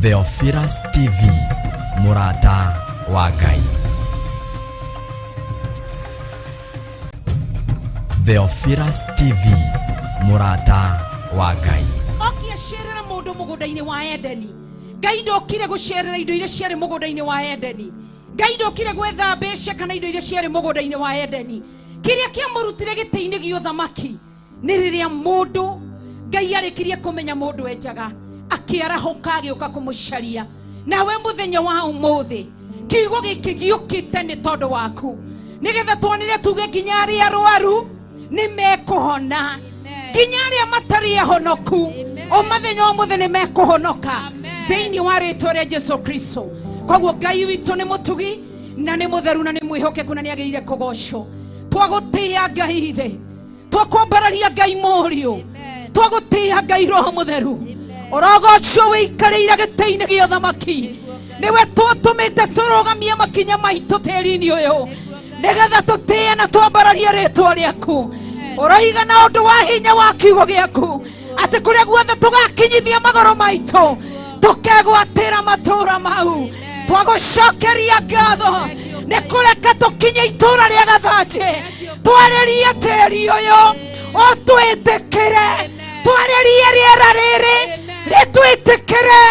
Theophilus TV, Murata wa Ngai. Theophilus TV, Murata wa Ngai. Okia sherera mundu mugundaini wa Edeni. Ngai ndokire gucerera indo iria ciarĩ mũgũnda-inĩ wa Edeni. Ngai ndokire gwetha mbeca kana indo iria ciarĩ mũgũnda-inĩ wa Edeni. Kĩrĩa kĩamũrutire gĩtĩ-inĩ gĩa ũthamaki nĩ rĩrĩa mũndũ Ngai arĩkirie kũmenya mũndũ enjaga akĩarahũka agĩũka kũmũcaria. Nawe mũthenya wa ũmũthĩ kiugo gĩkĩ gĩũkĩte nĩ tondũ waku, nĩgetha tuonire tuge nginya arĩa arũaru nĩ mekũhona, nginya arĩa matarĩ ahonoku mũthenya wa ũmũthĩ nĩ mekũhonoka thĩinĩ wa rĩĩtwa rĩa Jesũ Kristo. Koguo Ngai witũ nĩ mũtugi na nĩ mũtheru na nĩ mwĩhokeku na nĩ agĩrĩire kũgocwo. Twagũtĩĩa Ngai thĩ, twakwambararia Ngai mũriũ, twagũtĩĩa Ngai Roho Mũtheru. Ũrogocwo wĩikarĩire gĩtĩ-inĩ gĩa ũthamaki, nĩwe tũtũmĩte tũrũgamie makinya maitũ tĩĩri-inĩ ũyũ, nĩgetha tũtĩe na twambararie rĩĩtwa rĩaku. Ũroiga na ũndũ wa hinya wa kiugo gĩaku atĩ kũrĩa guothe tũgakinyithia magũrũ maitũ tũkegwatĩra matũũra mau. Twagũcokeria ngatho nĩ kũreka tũkinye itũũra rĩa Gathanjĩ, twarĩrie tĩĩri ũyũ ũtwĩtĩkĩre, twarĩrie rĩera rĩrĩ rĩtwĩtĩkĩre,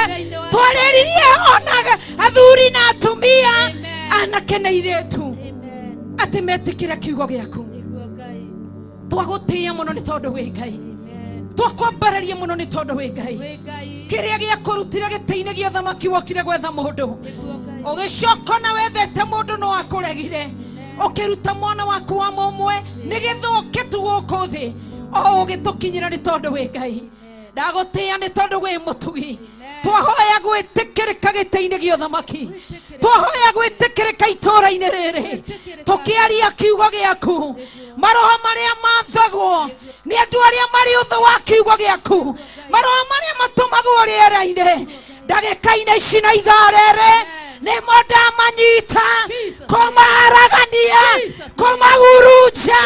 twarĩrie ona athuri na atumia, anake na airĩtu atĩ metĩkĩre kiugo gĩaku. Twagũtĩĩa mũno nĩ tondũ wĩ Ngai, twakwambararia mũno nĩ tondũ wĩ Ngai. Kĩrĩa gĩakũrutire gĩtĩ-inĩ gĩa ũthamaki wokire gwetha mũndũ, ũgĩcoka na wethete mũndũ no akũregire, ũkĩruta mwana waku wa mũmwe nĩgetha ũke tu gũkũ thĩ o ũgĩtũkinyĩra nĩ tondũ wĩ Ngai. Ndagũtĩĩa nĩ tondũ wĩ mũtugi. Twahoya gwĩtĩkĩrĩka gĩtĩ-inĩ gĩa ũthamaki, twahoya gwĩtĩkĩrĩka itũũra-inĩ rĩrĩ, tũkĩaria kiugo gĩaku. Maroho marĩa mathagwo nĩ andũ arĩa marĩ ũthũ wa kiugo gĩaku, maroho marĩa matũmagwo rĩera-inĩ ndagĩka-inĩ ici na ithaa rĩrĩ, nĩmo ndamanyita kũmaharagania, kũmahurunja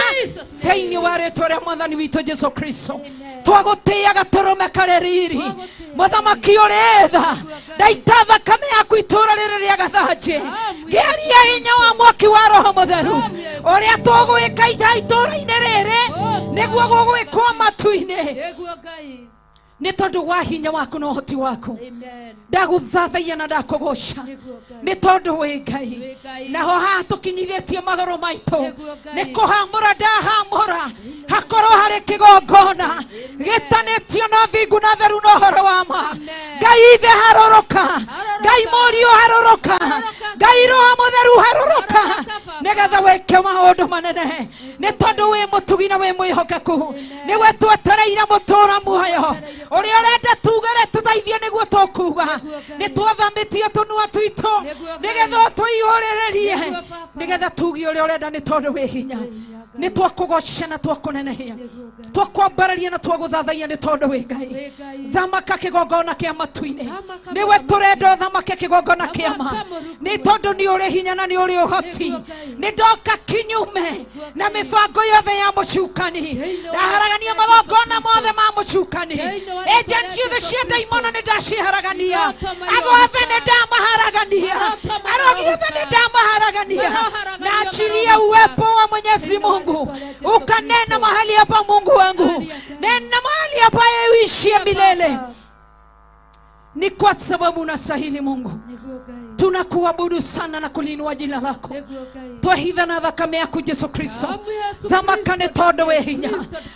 thĩinĩ wa rĩĩtwa rĩa Mwathani witũ Jesũ Kristo. Twagũtĩĩa gatũrũme karĩ riri, mũthamaki ũrĩ tha, ndaita thakame yaku itũũra rĩrĩ rĩa Gathanjĩ, ngĩaria hinya wa mwaki wa Roho Mũtheru ũrĩa tũgwĩka itũũra-inĩ rĩrĩ nĩguo gũgwĩkwo matu-inĩ nĩ tondũ wa hinya waku na ũhoti waku. Ndagũthathaiya na ndakũgoca nĩ tondũ wĩ Ngai. Naho haha tũkinyithĩtie magũrũ maitũ nĩ kũhamũra ndahamũra hakorwo harĩ kĩgongona gĩtanĩtio na thingu na theru na ũhoro wa ma. Ngai ithe harũrũka, Ngai mũriũ harũrũka, Ngai Roho Mũtheru harũrũka, nĩgetha wĩke maũndũ manene nĩ tondũ wĩ mũtugi na wĩ mwĩhokeku. Nĩwe twetereire mũtũũra muoyo ũrĩa ũrenda tugere tũteithie nĩguo tũkuga. Nĩ twathamĩtie tũnua twitũ nĩgetha tũihũrĩrĩrie, nĩgetha tuge ũrĩa ũrenda nĩ tondũ wĩ hinya. Nĩ twakũgoca na twakũnenehia, twakwambararia na twagũthathaiya nĩ tondũ wĩ Ngai. Thamaka kĩgongona kĩa matu-inĩ, nĩwe tũrenda ũthamake kĩgongona kĩa ma, nĩ tondũ nĩ ũrĩ hinya na nĩ ũrĩ ũhoti. Nĩ ndoka kinyume na mĩbango yothe ya mũcukani, ndaharagania magongona mothe ma mũcukani, ĩnjani ciothe cia ndaimono nĩ ndaciharagania, agothe nĩ ndamaharagania, arogi othe nĩ ndamaharagania. Na achilia uwepo wa Mwenyezi Mungu ukanena mahali hapa. Mungu wangu, nena mahali hapa uishie milele. Ni kwa sababu unastahili Mungu. Tunakuabudu sana na kulinua jina lako. Twahitha na thakame yaku Jesũ Kristo, thamaka nĩ tondũ wĩ hinya.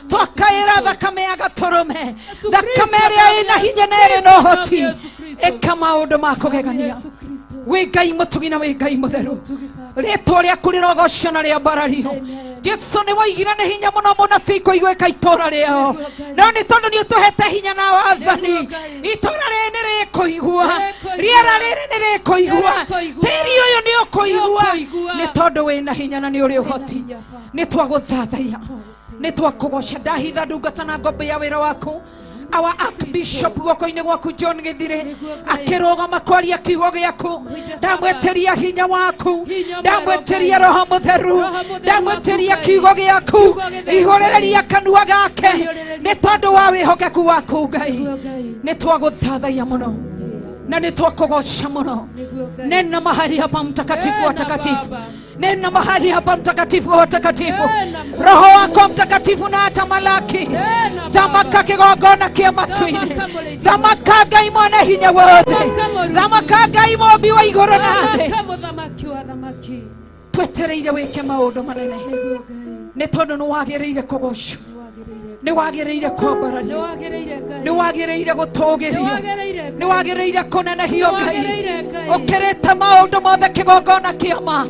Twakaĩra thakame ya gatũrũme, thakame ĩrĩa ĩna hinya na ĩrĩ na ũhoti, ĩka maũndũ ma kũgegania. Wĩ Ngai mũtugi na wĩ Ngai mũtheru, rĩĩtwa rĩaku rĩrogocwo na rĩambarario. Jesũ nĩ woigire nĩ hinya mũno mũnabii kũigwĩka itũũra rĩao, no nĩ tondũ nĩ ũtũhete hinya na wathani, itũũra rĩrĩ nĩ rĩkũigua, rĩera rĩrĩ nĩ rĩkũigua, tĩĩri ũyũ nĩ ũkũigua nĩ tondũ wĩna hinya na nĩ ũrĩ ũhoti. Nĩ twagũthathaiya, nĩ twakũgoca. Ndahitha ndungata na ngombo ya wĩra waku our Archbishop guoko-inĩ gwaku John Gĩthire akĩrũgama kwaria kiugo gĩaku. Ndamwĩtĩria hinya waku, ndamwĩtĩria Roho Mũtheru, ndamwĩtĩria kiugo gĩaku, ihũrĩrĩria kanua gake nĩ tondũ wa wĩhokeku waku Ngai. Nĩ twagũthathaiya mũno na nitwakugosha muno. Nena mahali hapa mtakatifu wa takatifu, nena mahali hapa mtakatifu wa takatifu. Roho wako mtakatifu na atamalaki thamaka kigongona kia matuini, thamaka Ngai mwana hinya wothe, thamaka Ngai mobi wa iguru na thĩ. Twetereire wike maundu manene nĩ tondũ nĩ wagĩrĩire kũgocwo, nĩ wagĩrĩire kwambarario, nĩ wagĩrĩire gũtũgĩrio, nĩ wagĩrĩire kũnenehio Ngai. Ũkĩrĩte maũndũ mothe kĩgongona kĩama,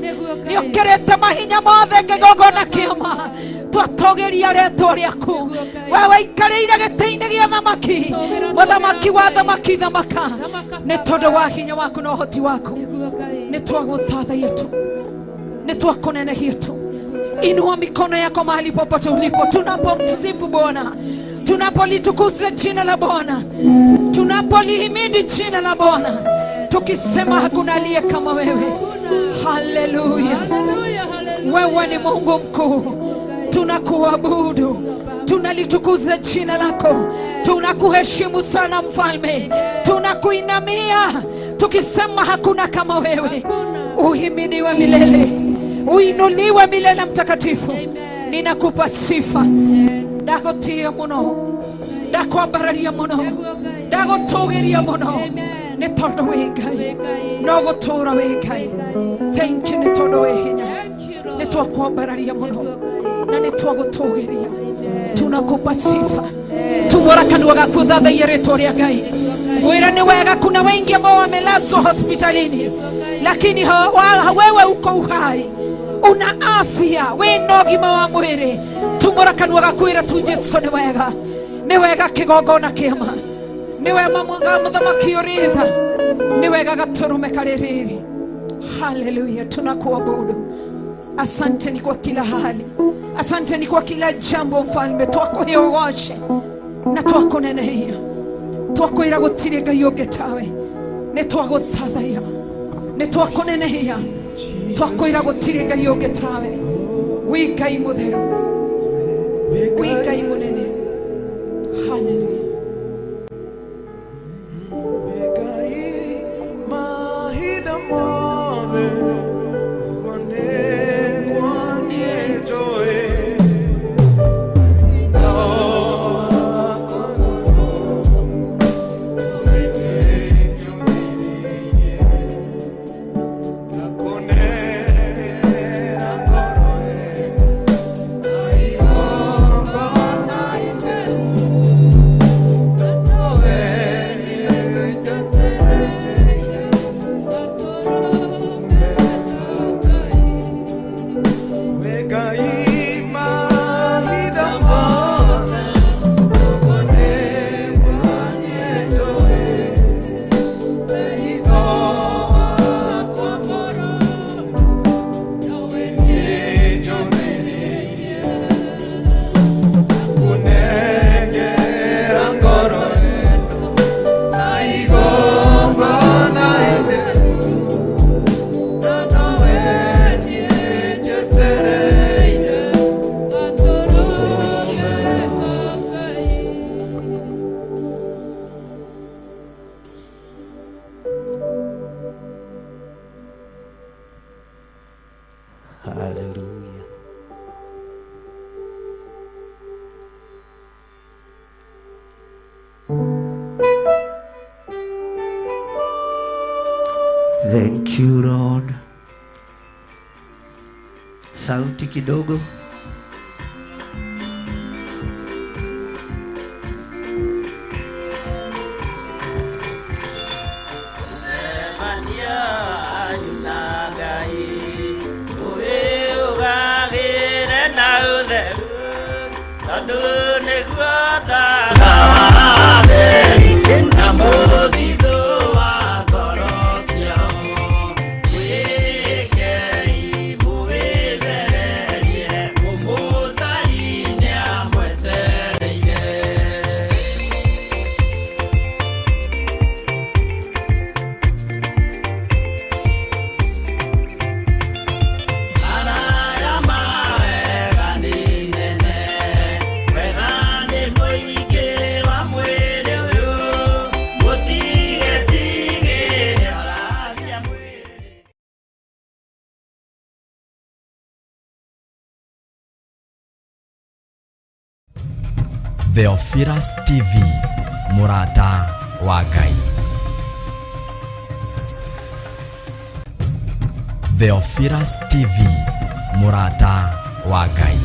nĩ ũkĩrĩte mahinya mothe kĩgongona kĩama. Twatũgĩria rĩĩtwa rĩaku, we waikarĩire gĩtĩ-inĩ gĩa thamaki, mũthamaki wa thamaki thamaka. Nĩ tondũ wa hinya waku na ũhoti waku nĩ twagũthathaiya tu, nĩ twakunenehia tu. Inua mikono yako mahali popote ulipo, tunapomtusifu Bwana, tunapolitukuza jina la Bwana, tunapolihimidi jina la Bwana, tukisema hakuna aliye kama wewe. Haleluya, wewe ni Mungu mkuu. Tunakuabudu, tunalitukuza jina lako, tunakuheshimu sana Mfalme, tunakuinamia tukisema hakuna kama wewe. Uhimidiwe milele, uinuliwe milele mtakatifu. Ninakupa sifa, ndagutia muno, ndakwambararia muno, ndagutugiria muno. Nĩ tondũ wĩ Ngai, no gũtũũra wĩ Ngai. Thank you nĩ tondũ wĩ hinya, nĩ twakwambararia muno na nĩ twagũtugiria. Tunakupa sifa, tumora kanua gaku thathaia rĩĩtwa rĩa Ngai. Wĩra nĩ wega, kuna wengi ambao wamelazwa hospitalini, lakini wewe uko uhai, una afya, wĩna ũgima wa mwĩrĩ. Tumora kanua gaku ĩra tu Jesu nĩ wega, nĩ wega kĩgongona kĩama, nĩ wega mũthamaki ũrĩ tha, nĩ wega gatũrũme karĩ rĩrĩ. Haleluya, tunakuabudu. Asante ni kwa kila hali, asante ni kwa kila jambo Mfalme. Twakuhĩogoshe na twakunenehia, twakwĩra gũtirĩ Ngai ũngĩ tawe. Nĩ twagũthathaiya, nĩ twakunenehia, twakwĩra gũtirĩ Ngai ũngĩ tawe. Wĩ Ngai mũtheru, wĩ Ngai mũnene. Haleluya. Hallelujah. Thank you Lord. Sauti kidogo. Whether Theophilus TV, mũrata wa Ngai. Theophilus TV, mũrata wa Ngai.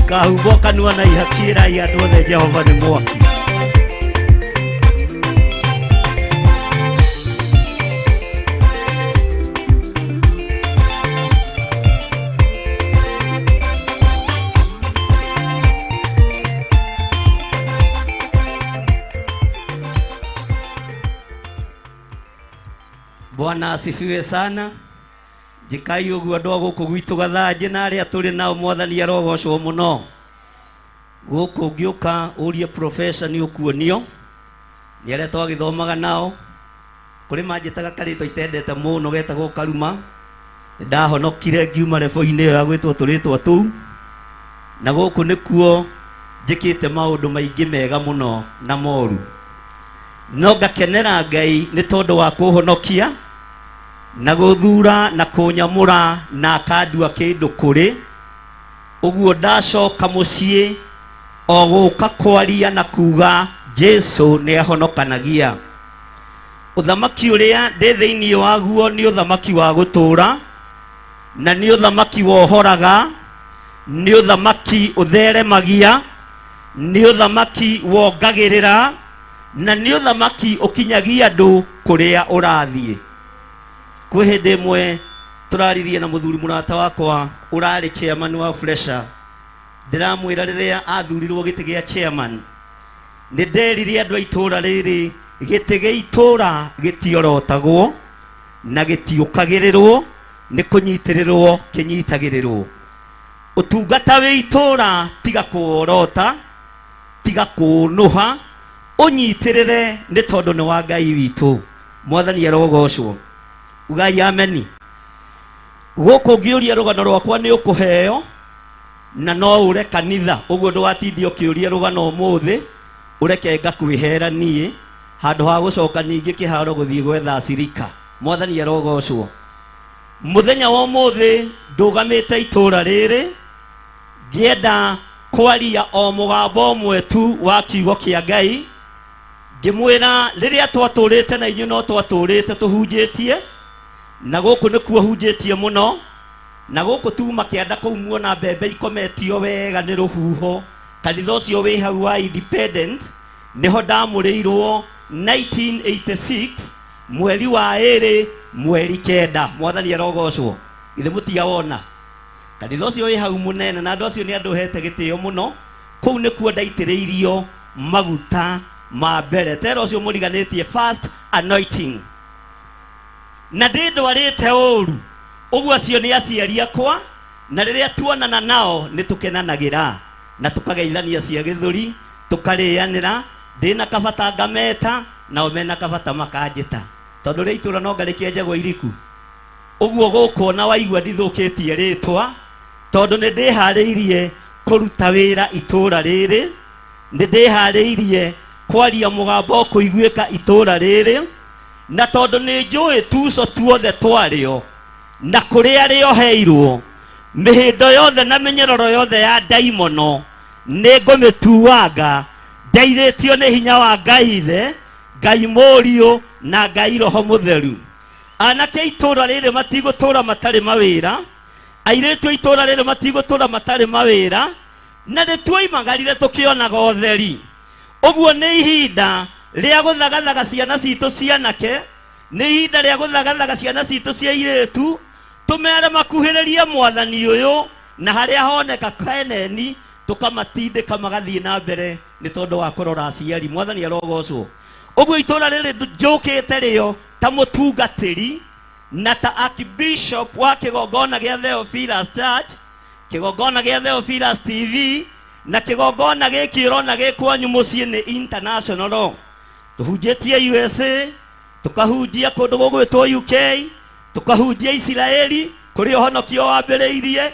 Kahuboka nua na ihakira ya duothe Jehova ni mwaki. Bwana asifiwe sana. Jikai uguo ndogo kugwitu gathanje na aria turi nao mwathani arogocwo muno. Guku ngiuka urie professor ni ukuonio ni aria twagithomaga nao kuri manjitaga karito itendete muno getagwo Karuma. Ndahonokire ngiuma lebo-ini ya gwitwo turitwo tu na guku nikuo njikite maundu maingi mega muno na moru. no ngakenera Ngai nĩ tondũ wa kũhonokia na gũthura na kũnyamũra na akandua kĩndũ kũrĩ. Ũguo ndacoka mũciĩ o gũka kwaria na kuga Jesu nĩ ahonokanagia. Ũthamaki ũrĩa ndĩ thĩinĩ waguo nĩ ũthamaki wa gũtũũra, na nĩ ũthamaki wohoraga, nĩ ũthamaki ũtheremagia, nĩ ũthamaki wongagĩrĩra, na nĩ ũthamaki ũkinyagia andũ kũrĩa ũrathiĩ. Kwĩ hĩndĩ ĩmwe tũraririe na mũthuri mũrata wakwa ũrarĩ chairman wa Fresha, ndĩramwĩra rĩrĩa athurirwo gĩtĩ gĩa chairman, nĩ nderire andũ a itũũra rĩrĩ gĩtĩ gĩa itũũra gĩtiorotagwo na gĩtiũkagĩrĩrwo, nĩ kũnyitĩrĩrwo kĩnyitagĩrĩrwo. Ũtungata wĩ itũũra tiga kũorota, tiga kũnũha, ũnyitĩrĩre nĩ tondũ nĩ wa Ngai witũ. Mwathani arogocwo. Ugai ameni. Gũkũ ngĩũria rũgano rwakwa nĩ ũkũheo na no ũre kanitha. Ũguo ndũgatindie ũkĩũria rũgano ũmũthĩ, ũreke ngakwĩhera niĩ handũ ha gũcoka ningĩ kĩharo gũthiĩ gwetha acirika. Mwathani arogocwo. Mũthenya wa ũmũthĩ ndũgamĩte itũũra rĩrĩ ngĩenda kwaria o mũgambo ũmwe tu wa kiugo kĩa Ngai, ngĩmwĩra rĩrĩa twatũrĩte na inyuĩ no twatũrĩte tũhunjĩtie, na gũkũ nĩkuo hunjĩtie mũno, na gũkũ tuma kĩanda kũu muona mbembe ikometio wega nĩ rũhuho. Kanitha ũcio wĩ hau wa Independent nĩho ndamũrĩirwo 1986 mweri wa 2 mweri 9. Mwathani arogocwo. Ithe mũtiga wona kanitha ũcio wĩ hau mũnene, na andũ acio nĩ andũ hete gĩtĩo mũno. Kũu nĩkuo ndaitĩrĩirio maguta ma mbere. Tera ũcio mũriganĩtie first anointing. Na ndĩndwarĩte ũru, ũguo acio nĩ aciari akwa, na rĩrĩa tuonana nao nĩ tũkenanagĩra na tũkageithania cia gĩthũri, tũkarĩanĩra. Ndĩna kabata ngameta, nao mena kabata makanjĩta, tondũ rĩa itũũra no ngarĩkia njagwo iriku. Ũguo gũkũ na waigua ndithũkĩtie rĩtwa, tondũ nĩ ndĩharĩirie kũruta wĩra itũũra rĩrĩ, nĩ ndĩharĩirie kwaria mũgambo kũiguĩka itũũra rĩrĩ, na tondũ nĩ njũĩ tuco tuothe twarĩo na kũrĩa rĩoheirwo, mĩhĩndo yothe na mĩnyororo yothe ya ndaimono nĩ ngũmĩtuanga ndaithĩtio nĩ hinya wa Ngai Ithe, Ngai Mũriũ na Ngai Roho Mũtheru. Anake itũũra rĩrĩ matigũtũũra matarĩ mawĩra, airĩtu itũũra rĩrĩ matigũtũũra matarĩ mawĩra, na nĩ tuoimagarire tũkĩonaga ũtheri. Ũguo nĩ ihinda rĩa gũthagathaga ciana citũ cianake, nĩ ihinda rĩa gũthagathaga ciana citũ cia airĩtu, tũmere makuhĩrĩrie Mwathani ũyũ, na harĩa honeka keneni tũkamatindĩka magathiĩ na mbere nĩ tondũ wa kũrora aciari. Mwathani arogocwo. Ũguo itũũra rĩrĩ njũkĩte rĩo ta mũtungatĩri na ta archbishop wa kĩgongona gĩa Theophilus Church, kĩgongona gĩa Theophilus TV, na kĩgongona gĩkĩ ũrona gĩkwanyu mũciĩ nĩ international. Tũhunjĩtie USA, tũkahunjia kũndũ gũgwĩtwo UK, tũkahunjia Isiraeli kũrĩa ũhonokio wambĩrĩirie,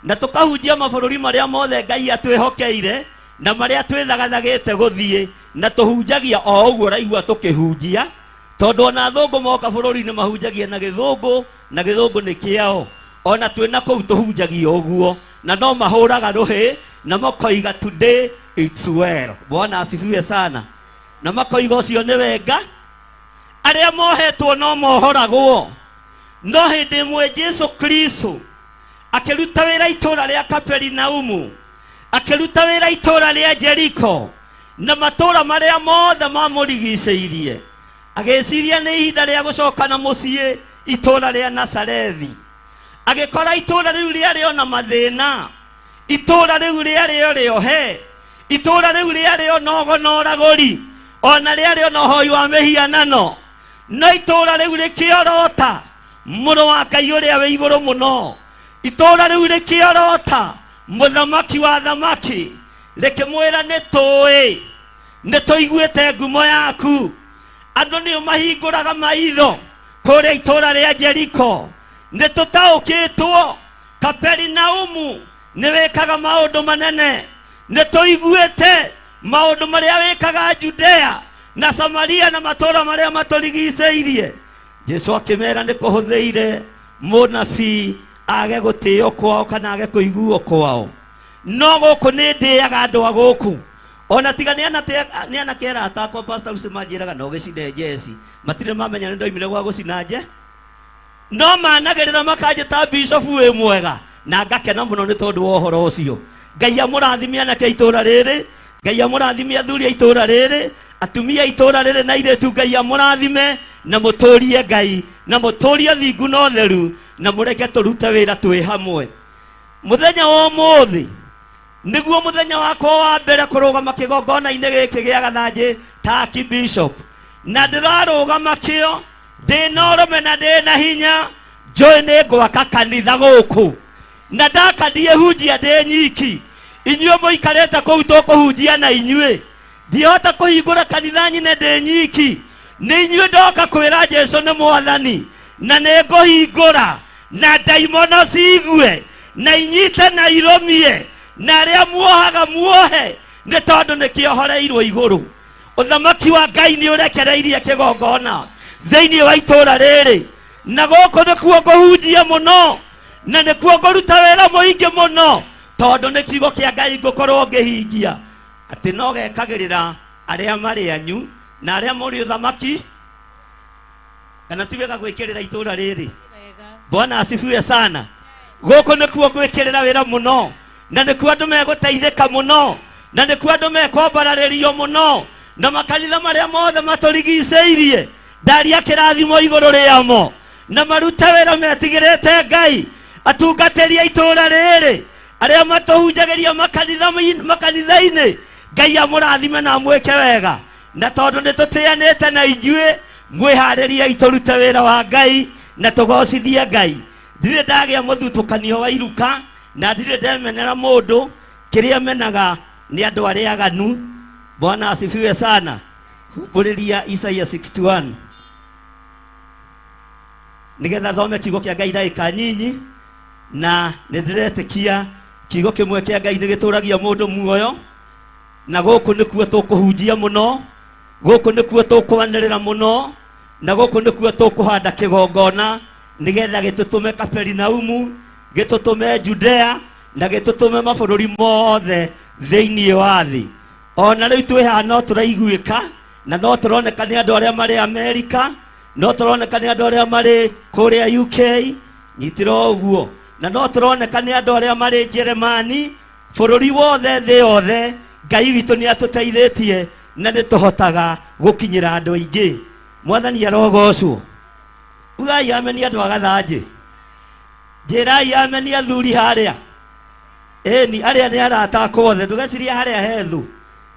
na tũkahunjia mabũrũri marĩa mothe Ngai atwĩhokeire na marĩa twĩthagathagĩte gũthiĩ, na tũhunjagia o ũguo raigua tũkĩhunjia, tondũ ona athũngũ moka bũrũri-inĩ mahunjagia na gĩthũngũ, na gĩthũngũ nĩ kĩao. Ona twĩna kũu tũhunjagia ũguo, na no mahũraga rũhĩ na makoiga today it's well. Bwana asifiwe sana. Na makoiga ũcio nĩ wenga. Arĩa mohetwo no mohoragwo. No hĩndĩ ĩmwe Jesu Kristo akĩruta wĩra itũũra rĩa Kaperinaumu, akĩruta wĩra itũũra rĩa Jeriko na matũũra marĩa mothe mamũrigicĩirie, agĩciria nĩ ihinda rĩa gũcoka na mũciĩ itũũra rĩa Nazarethi. Agĩkora itũũra rĩu rĩarĩ na mathĩna, itũũra rĩu rĩarĩ rĩohe, itũũra rĩu rĩarĩ na ũgũragũri, ona rĩarĩ na ũhoi wa mĩhianano, no itũũra rĩu rĩkĩorota mũrũ wa Ngai ũrĩa wĩ igũrũ mũno. Itũũra rĩu rĩkĩorota mũthamaki wa thamaki, rĩkĩmwĩra nĩ tũiguĩte ngumo yaku. Andũ nĩo mahingũraga maitho kũrĩa itũũra rĩa Jeriko, nĩ tũtaũkĩtwo Kaperinaumu nĩ wĩkaga maũndũ manene, nĩ tũiguĩte maũndũ marĩa wĩkaga Judea na Samaria na matora maria maturigiceirie. Jesu akimera ni kuhuthiire munabii age gutio kwao kana age kuiguo kwao. No guku ni ndiaga andu a guku. Ona tiga ni anakera atakwa pastor usimajiraga no gicinde Jesi. Matire mamenya ndoimire gwa gucinaje. No managerera makajeta bishop we mwega. Na ngakena muno ni tondu wa uhoro ucio. Ngai amurathimia na itura riri. Ngai amurathimia athuri a itura riri. Atumia itura riri na iretu Ngai amurathime na muturie Ngai na muturie thingu no theru na mureke turute wira twi hamwe. Muthenya wa muthi niguo muthenya wakwa wa mbere kurugama kigongona-ini giki gia Gathanji ta Bishop. Na ndirarugama kio ndina urume na ndina hinya njui ni gwaka kanitha guku. Na ndakandie hunjia ndi nyiki. Inyuĩ mũikarĩte kũu tũkũhunjia na inyuĩ. Ndihota kũhingũra kanitha nyine ndi nyiki. Nĩ inyuĩ ndoka kwĩra Jesũ nĩ Mwathani. Na nĩ ngũhingũra na ndaimono ciigue na inyite na irũmie na arĩa muohaga muohe nĩ tondũ nĩ kĩohoreirwo igũrũ. Ũthamaki wa Ngai nĩ ũrekereirie kĩgongona thĩinĩ wa itũũra rĩrĩ. Na gũkũ nĩkuo ngũhunjia mũno na nĩkuo ngũruta wĩra mũingĩ mũno tondũ nĩ kiugo kĩa Ngai ngũkorwo ngĩhingia atĩ no gekagĩrĩra arĩa marĩ anyu na arĩa mũrĩ ũthamaki. Kana ti wega gwĩkĩrĩra itũũra rĩrĩ? Bwana asifiwe sana. Gũkũ nĩkuo ngwĩkĩrĩra wĩra mũno na nĩkuo andũ megũteithĩka mũno na nĩkuo andũ mekwambararĩrio mũno na makanitha marĩa mothe matũrigicĩirie ndaria kĩrathimo igũrũ rĩamo na marute wĩra metigĩrĩte Ngai. Atungatĩri a itũũra rĩrĩ arĩa matũhunjagĩria makanitha-inĩ Ngai amũrathime na mwĩke wega. Na tondũ nĩtũtĩanĩte na inyuĩ mwĩharĩrie itũrute wĩra wa Ngai na tũgocithie Ngai. Ndirĩ ndagĩa mũthutũkanio wa iruka na ndirĩ ndemenera mũndũ. Kĩrĩa menaga nĩ andũ arĩa aganu. Bwana asifiwe sana. Humbũrĩria Isaiah 61 nigetha thome kiugo kĩa Ngai ndagĩka nyinyi. Na nĩndĩretĩkia kiugo kĩmwe kĩa Ngai nĩgĩtũragia mũndũ muoyo. Na gũkũ nĩkuo tũkũhunjia mũno, gũkũ nĩkuo tũkwanĩrĩra mũno, na gũkũ nĩkuo tũkũhanda kĩgongona nigetha gĩtũtũme Kaperinaumu, gĩtũtũme Judea na gĩtũtũme mabũrũri mothe thĩinĩ wa thĩ. Ona rĩu twĩ haha no tũraiguĩka na no tũroneka nĩ andũ arĩa marĩ Amerika, no tũroneka nĩ andũ arĩa marĩ kũrĩa UK, nyitĩra ũguo, na no tũroneka nĩ andũ arĩa marĩ Jeremani, bũrũri wothe thĩ yothe. Ngai witũ nĩ atũteithĩtie na nĩ tũhotaga gũkinyĩra andũ aingĩ. Mwathani arogocwo. Ugai ameni andũ a Gathanji. Njĩrai ameni athuri harĩa. Ĩni arĩa nĩ arata akwa othe ndũgecirie harĩa hethu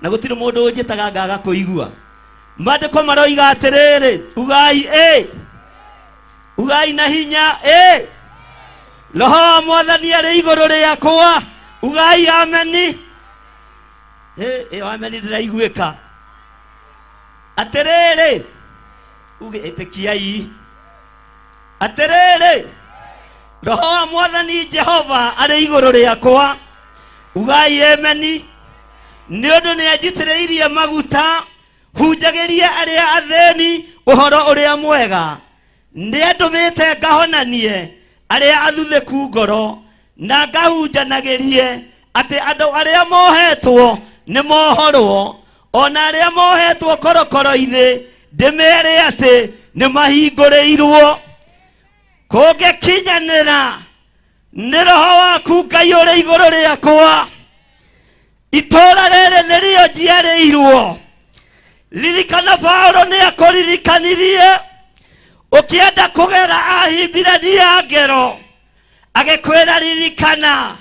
na gũtirĩ mũndũ ũnjĩtaga ngaga kũigua. Maandĩko maroiga atĩrĩrĩ, ugai ugai na hinya Roho wa Mwathani arĩ igũrũ rĩakwa. Ugai ameni. Ameni ndĩraiguĩka. Atĩrĩrĩ uge ĩtĩkiai. Atĩrĩrĩ Roho wa Mwathani Jehova arĩ igũrũ rĩakwa. Ugai ameni. Nĩ ũndũ nĩ anjitĩrĩirie maguta hunjagĩrie arĩa athĩni ũhoro ũrĩa mwega. Nĩ andũmĩte ngahonanie arĩa athuthĩku ngoro na ngahunjanagĩrie atĩ andũ arĩa mohetwo nĩ mohorwo, ona arĩa mohetwo korokoro-inĩ ndĩmere atĩ nĩ mahingũrĩirwo. Kũngĩkinyanĩra nĩ Roho waku Ngai ũrĩ igũrũ rĩakwa. Itũũra rĩrĩ nĩrĩo njiarĩirwo. Ririkana Paulo nĩ akũririkanirie ũkĩenda kũgera Ahibirania ngero agĩkwĩra ririkana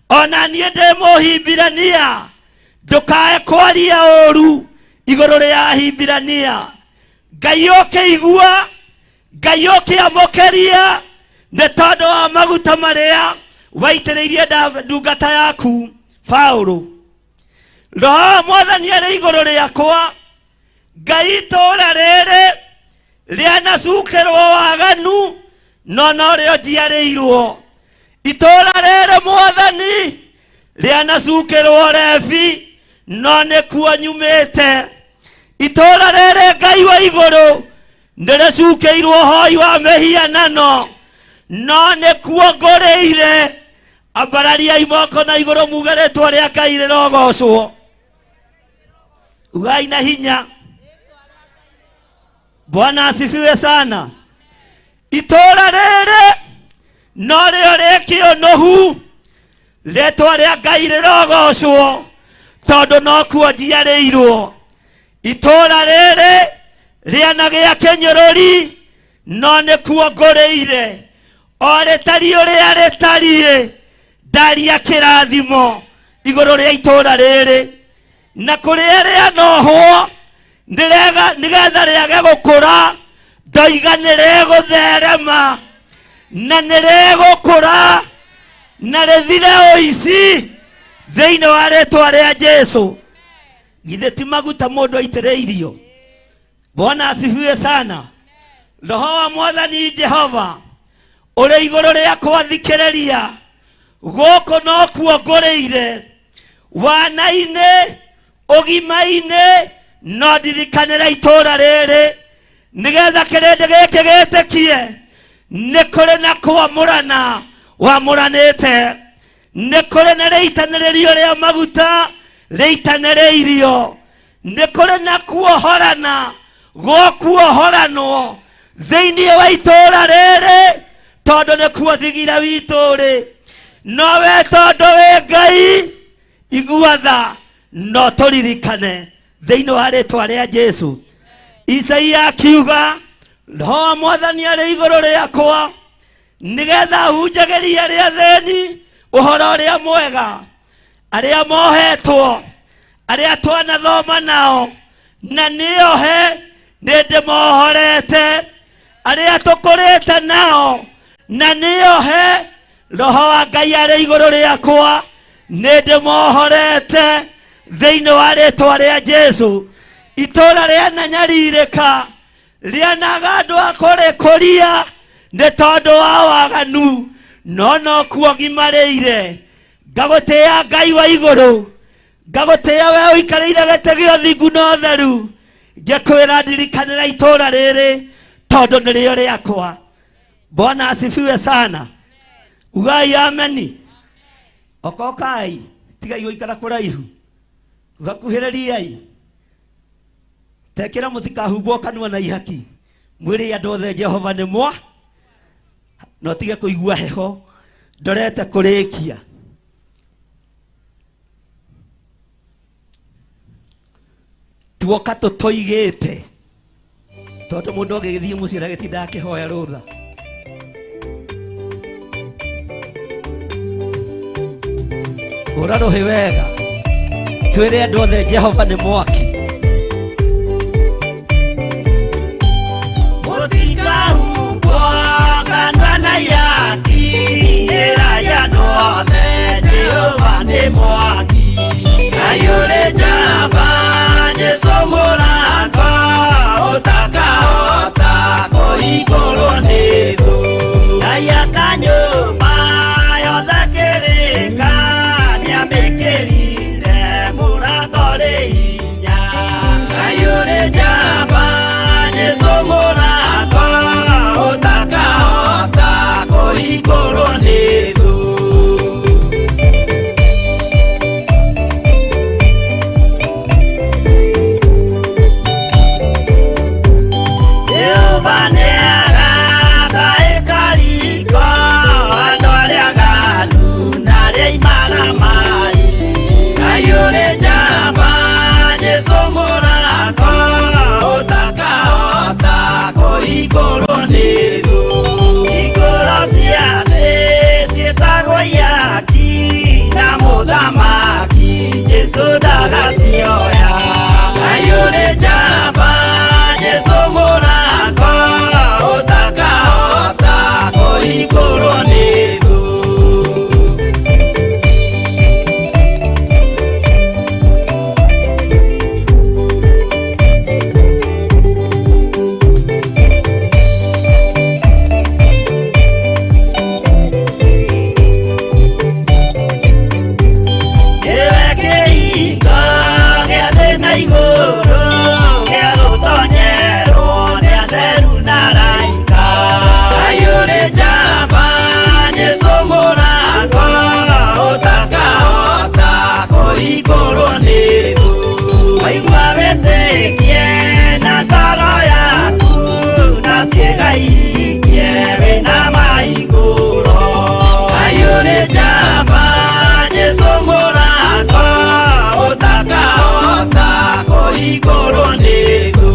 ona niĩ ndĩ Mũhibirania ndũkae kwaria ũũru igũrũ rĩa Ahibirania. Ngai ũkĩigua, Ngai ũkĩamũkĩria nĩ tondũ wa maguta marĩa waitĩrĩirie ndungata yaku Paulo. Roho wa Mwathani arĩ igũrũ rĩakwa. Ngai itũũra rĩrĩ rĩanacukĩrwo waganu no norĩo njiarĩirwo. Itũũra rĩrĩ Mwathani rĩanacukĩrwo rebi no nĩkuo nyumĩte. itora rere Ngai wa iguru nĩrĩcukĩirwo hoi wa mĩhianano, no nĩkuo ngũrĩire. Ambarariai moko na igũrũ muge rĩtwa rĩa Ngai rĩrogocwo. Ugai na hinya. Bwana asifiwe sana. Itora rĩrĩ no rĩo rĩkĩonohu, rĩtwa rĩa Ngai rĩrogocwo, tondũ no kuo njiarĩirwo. Itora rĩrĩ rĩanagĩa kĩnyũrũri, no nĩkuo ngũrĩire. O rĩtari ũrĩa rĩtariĩ ndaria kĩrathimo igũrũ rĩa itora rĩrĩ, na kũrĩa rĩanohwo nĩgetha rĩage gũkũra, ndoiga nĩrĩgũtherema na nĩrĩgũkũra na rĩthire ũici thĩinĩ wa rĩtwa rĩa Jesũ. Githĩ ti maguta mũndũ aitĩrĩirio? Bwana asifiwe sana. Roho wa Mwathani Jehova ũrĩ igũrũ rĩakwa, thikĩrĩria. Gũkũ no kuo ngũrĩire, wana-inĩ, ũgima-inĩ, no ndirikanĩra itũũra rĩrĩ, nĩgetha kĩrĩndĩ gĩkĩ gĩtĩkie nĩ kũrĩ na kwamũrana wamũranĩte, nĩ kũrĩ na rĩitanĩrĩrio rĩa maguta rĩitanĩrĩirio, nĩ kũrĩ na kuohorana gũkuohoranwo thĩinĩ wa itũũra rĩrĩ, tondũ nĩ kuo thigira witũ ũrĩ. No we tondũ wĩ Ngai, igua tha, no tũririkane thĩinĩ wa rĩtwa rĩa Jesũ. Isaia akiuga, Roho wa Mwathani arĩ igũrũ rĩakwa, nĩgetha hunjagĩrie arĩa athĩni ũhoro ũrĩa mwega, arĩa mohetwo, arĩa twanathoma nao, na nĩohe nĩndĩmohorete, arĩa tũkũrĩte nao, na nĩohe. Roho wa Ngai arĩ igũrũ rĩakwa, nĩndĩmohorete thĩinĩ wa rĩtwa rĩa Jesũ. Itũũra rĩananyarirĩka, rĩanaga andũ a kũrĩkũria nĩ tondũ wa waganu, no kuo ngimarĩire. Ngagũtĩĩa Ngai wa igũrũ, ngagũtĩĩa we ũikarĩire gĩtĩ gĩa ũthingu na ũtheru, ngĩkwĩra ndirikanĩra itũũra rĩrĩ, tondũ nĩrĩo rĩakwa. Bwana asifiwe sana. Ugai ameni. Okokai tigai gũikara kũraihu, gakuhĩrĩriai, tekĩra mũtikahumbwo kanua na ihaki, mwĩrĩ andũ othe Jehova nĩ mwa, no tige kũigua heho, ndorete kũrĩkia. Tuoka tũtoigĩte, tondũ mũndũ ũngĩgĩthiĩ mũciĩ ndagĩtindaga akĩhoya rũtha. Ũra rũhĩ wega, twĩre andũ othe Jehova nĩ mwaki. Mũtikahumbwo kanua na ihaki, ĩrai andũ othe Jehova nĩ mwaki. Ngai ũrĩ njamba, Jesũ mũranga, ũtakahota kũhingũrwo nĩ thũ. Ngai akanyũmba yothe kĩrĩka, nĩamĩkĩrire mũrango rĩ hinya. Ngai ũrĩ njamba, Jesũ mũranga, ũtakahota kũhingũrwo nĩ thũ. Jehova nĩ igũrũ nĩ thũ.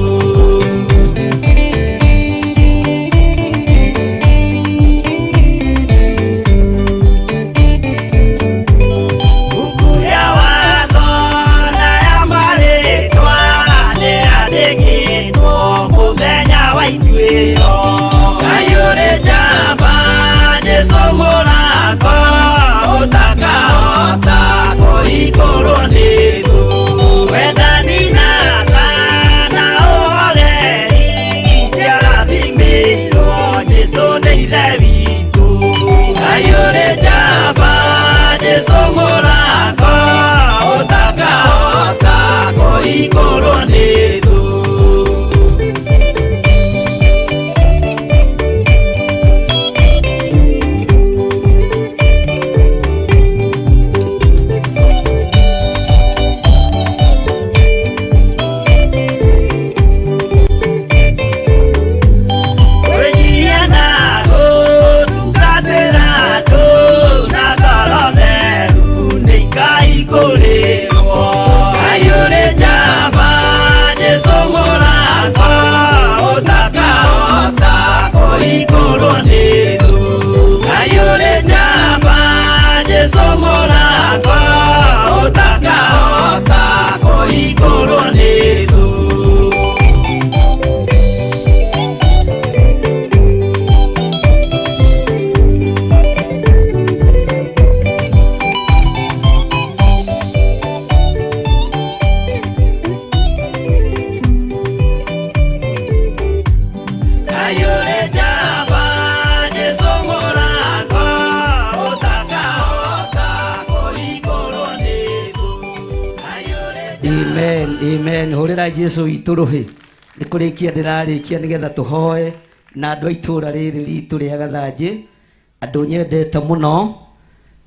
Amen. Horera Jesu ituruhi. Nikurikia ndirarikia nigetha tuhoe na andu aitura riri ritu ria Gathanji, andu nyendete muno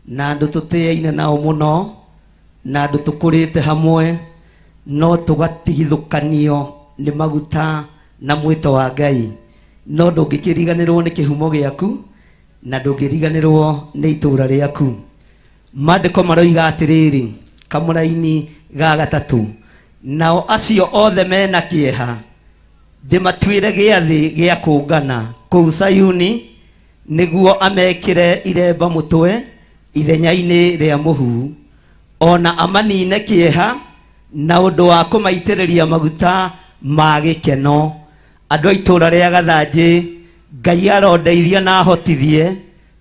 na andu tutiaine nao muno na andu tukurite hamwe no tugatigithukanio ni maguta na mwito wa Ngai, no ndungikiriganirwo ni kihumo giaku na ndungiriganirwo ni itura riaku. Maandiko maroiga atiriri kamuraini ga gatatu, nao acio othe mena kieha ndimatuire giathi gia kungana kuu Sayuni, niguo amekire iremba mutwe ithenya-ini ria muhu, ona amanine kieha na undu wa kumaitiriria maguta ma gikeno. Andu aitura ria Gathanji, Ngai arondeithia na ahotithie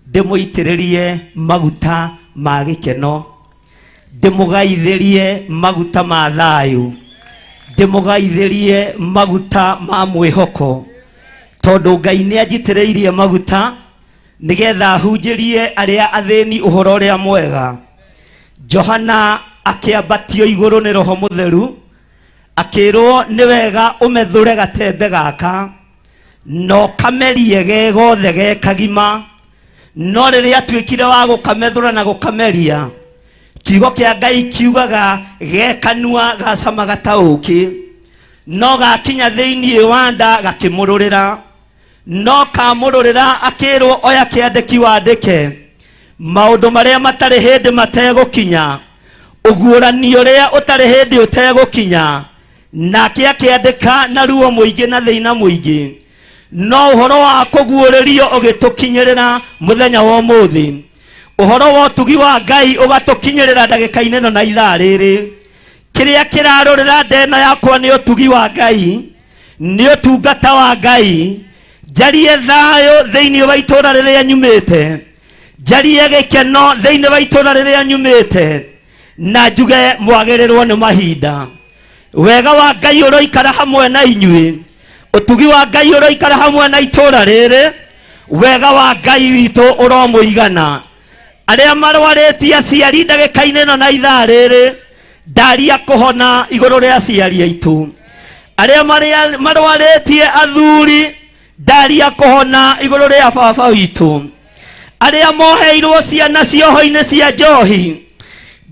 ndimuitiririe maguta ma gikeno, ndimugaithirie maguta ma thayu, ndimugaithirie maguta ma mwihoko, tondu Ngai ni anjitiriirie maguta nigetha hunjirie aria athini uhoro ria mwega. Johana akiambatio iguru ni Roho Mutheru, akirwo ni wega umethure gatembe gaka no kamerie ge gothe ge kagima. No riria atuikire wa gukamethura na gukameria, kiugo kia Ngai kiugaga gekanua gacama gatauki, no gakinya thiini wa nda gakimururira, no kamururira akirwo oya kiandiki wandike maundu maria matari hindi mategukinya, uguuranio ria utari hindi utegukinya, nake akiandika na ruo muingi na thina muingi. No uhoro wa kuguuririo ugitukinyirira muthenya wa umuthi, uhoro wa utugi wa Ngai ugatukinyirira ndagika-ini no na ithaa riri. Kiria kirarurira ndeno yakwa ni utugi wa Ngai, ni utungata wa Ngai. Njarie thayo thiini wa itura riria nyumite, njarie gikeno thiini wa itura riria nyumite, na njuge mwagirirwo ni mahinda. Wega wa Ngai uroikara hamwe na inyui, utugi wa Ngai uroikara hamwe na itura riri, wega wa Ngai witu uromuigana. Aria marwaritie aciari ndagika-ini no na ithaa riri, ndaria kuhona iguru ria aciari aitu. Aria marwaritie athuri, ndaria kuhona iguru ria baba witu. Aria moheirwo ciana cioho-ini cia njohi,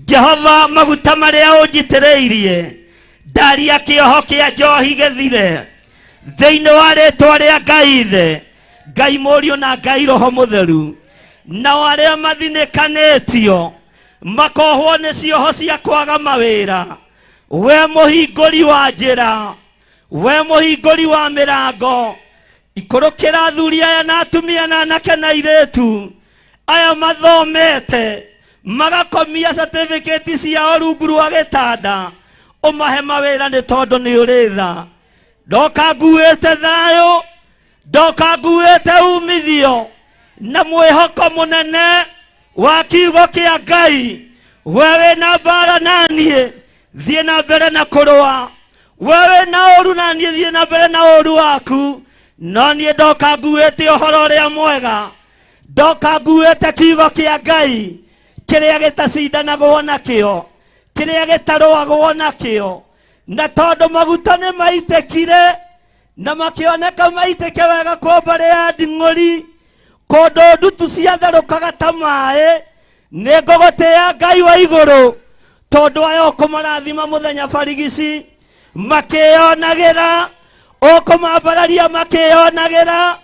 Jehova maguta maria unjitiriirie, ndaria kioho kia njohi githire thiini wa ritwa ria Ngai the, Ngai Murio na Ngai Roho Mutheru. Na aria mathinikanitio makohwo ni cioho cia kwaga mawira, we muhinguri wa njira, we muhinguri wa mirango, ikorokera athuri aya na atumia na anake na airĩtu aya mathomete magakomia certificate ciao rungu rwa gĩtanda, umahe mawĩra nĩ tondũ nĩ ũrĩ tha. Ndoka nguĩte thayũ, ndoka nguĩte umithio na mwĩhoko mũnene wa kiugo kĩa Ngai. Wewe na mbara na niĩ thiĩ na mbere na kũrũa, wewe na ũru na niĩ thiĩ na mbere na ũru waku, no niĩ ndoka nguĩte ũhoro ũrĩa mwega, ndoka nguĩte kiugo kĩa Ngai kĩrĩa gĩtacindanagwo nakĩo, kĩrĩa gĩtarũagwo nakĩo. Na tondũ maguta nĩ maitĩkire na makĩoneka maitĩke wega kwamba rĩa nding'ũri, kũndũ ndutu ciatherũkaga ta maĩ, nĩ ngũgũtĩĩa Ngai wa igũrũ, tondũ aya ũkũmarathima mũthenya barigici makĩonagĩra, ũkũmambararia makĩonagĩra,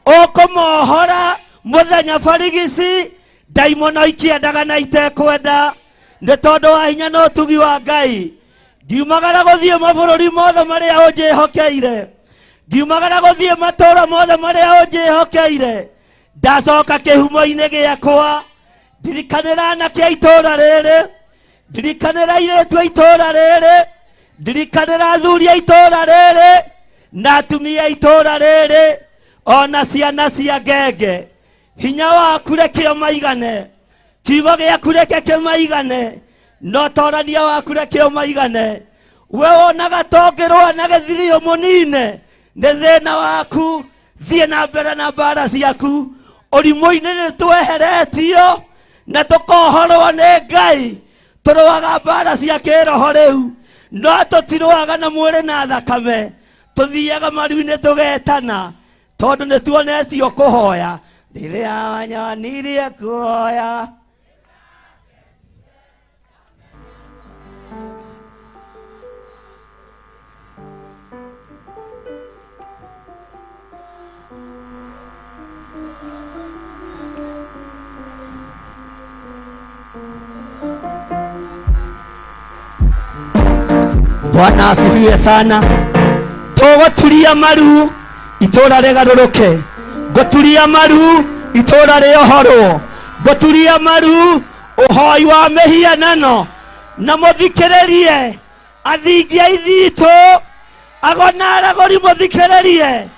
ũkũmohora mũthenya barigici ndaimono ikĩendaga na itekwenda, nĩ tondũ wa hinya na ũtugi wa Ngai. Ndiumagara gũthiĩ mabũrũri mothe marĩa ũnjĩhokeire, ndiumagara gũthiĩ matũũra mothe marĩa ũnjĩhokeire, ndacoka kĩhumo-inĩ gĩakwa. Ndirikanĩra anake a itũũra rĩrĩ, ndirikanĩra airĩtu a itũũra rĩrĩ, ndirikanĩra athuri a itũũra rĩrĩ na atumia a itũũra rĩrĩ, ona ciana cia ngenge. Hinya waku reke ũmaigane, kiugo gĩaku reke kĩmaigane, no torania waku reke ũmaigane. We wonaga tongĩrũa na gĩthiri ũmũnine, nĩ thĩna waku, thiĩ na mbere na mbara ciaku. Ũrimũ-inĩ nĩ tweheretio na tũkohorwo nĩ Ngai, tũrũaga mbara cia kĩroho rĩu, no tũtirũaga na mwĩrĩ na thakame, tũthiaga maru-inĩ tũgetana, tondũ nĩ tuonetio kũhoya rĩrĩa wanyonirie kũhoya. Bwana asifiwe sana. Tũgũturia maru itũũra rĩgarũrũke, ngũturia maru itũũra rĩohorwo, ngũturia maru ũhoi wa mĩhianano, na mũthikĩrĩrie athingi a ithitũ, agona aragũri mũthikĩrĩrie.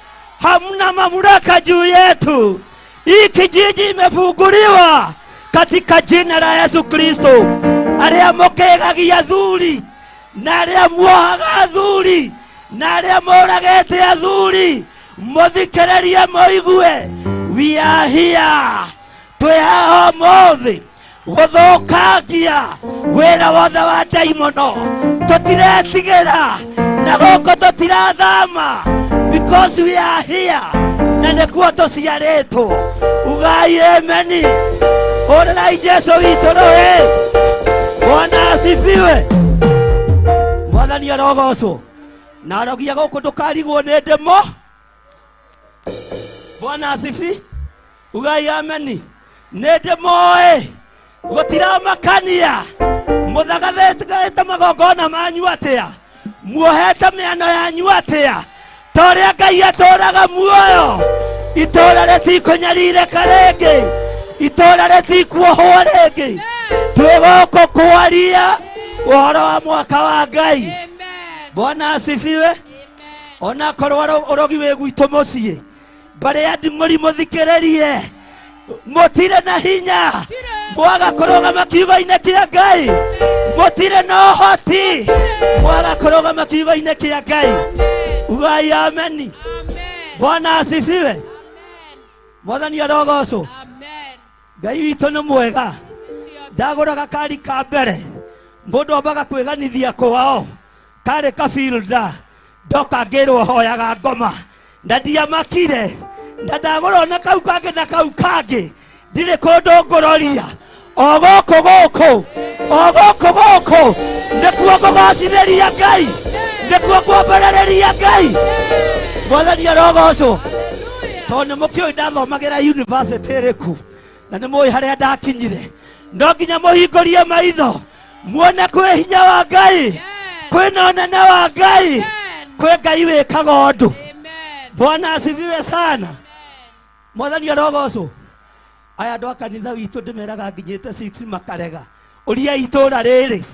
Hamna mamlaka juu yetu, hii kijiji imefunguliwa katika jina la Yesu Kristo. Arĩa mũkĩgagia athuri na arĩa muohaga athuri na arĩa mũragĩte athuri, mũthikĩrĩrie mũigue. We are here, twĩ haha ũmũthĩ gũthũkangia wĩra wothe wa ndaimono. Tũtiretigĩra na gũkũ tũtirathama, because we are here, na nĩkuo tũciarĩtwo. Ugai ameni. Ũrĩrai Jesũ witũ rũĩ. Bwana asifiwe. Mwathani arogocwo. Na arogia gũkũ ndũkarigwo nĩ ndĩmo. Bwana asifi. Ugai ameni. Nĩ ndĩmo gũtiramakania, mũthagathĩte magongona manyu atĩa, muohete mĩano yanyu atĩa, ta ũrĩa Ngai atũũraga muoyo. Itũũra rĩtikũnyarirĩka rĩngĩ, itũũra rĩtikuohwo rĩngĩ. Twĩ gũkũ kwaria ũhoro wa mwaka wa Ngai. Bwana asifiwe. Ona korwo ũrogi wĩ gwitũ mũciĩ, mbarĩ nding'ũri mũthikĩrĩrie, mũtirĩ na hinya, mwaga kũrũgama kiugo-inĩ kĩa Ngai, mũtirĩ na ũhoti, mwaga kũrũgama kiugo-inĩ kĩa Ngai. Ugai ameni. Bwana asifiwe. Mwathani arogocwo. Ngai witũ nĩ mwega. Ndagũra gakari ka mbere, mũndũ ambaga kwĩganithia kwao, karĩ ka fielder, ndoka ngĩrwo hoyaga ngoma, na ndiamakire, na ndagũra na kau kangĩ na kau kangĩ, ndirĩ kũndũ ngũroria. O gũkũ nĩkuo ngũgocithĩria Ngai, nĩkuo ngwambĩrĩria Ngai. Mwathani arogocwo. Tondũ nĩ mũkĩũĩ ndathomagĩra university ĩrĩkũ, na nĩ mũĩ harĩa ndakinyire. No nginya mũhingũrie maitho muone kwĩ hinya wa Ngai. kwina onene wa Ngai kwe Ngai wikaga undu. Bwana asifiwe sana. Mwathani arogocwo. Aya andu a kanitha witu ndimeraga nginyite 6 makarega. Uria itura riri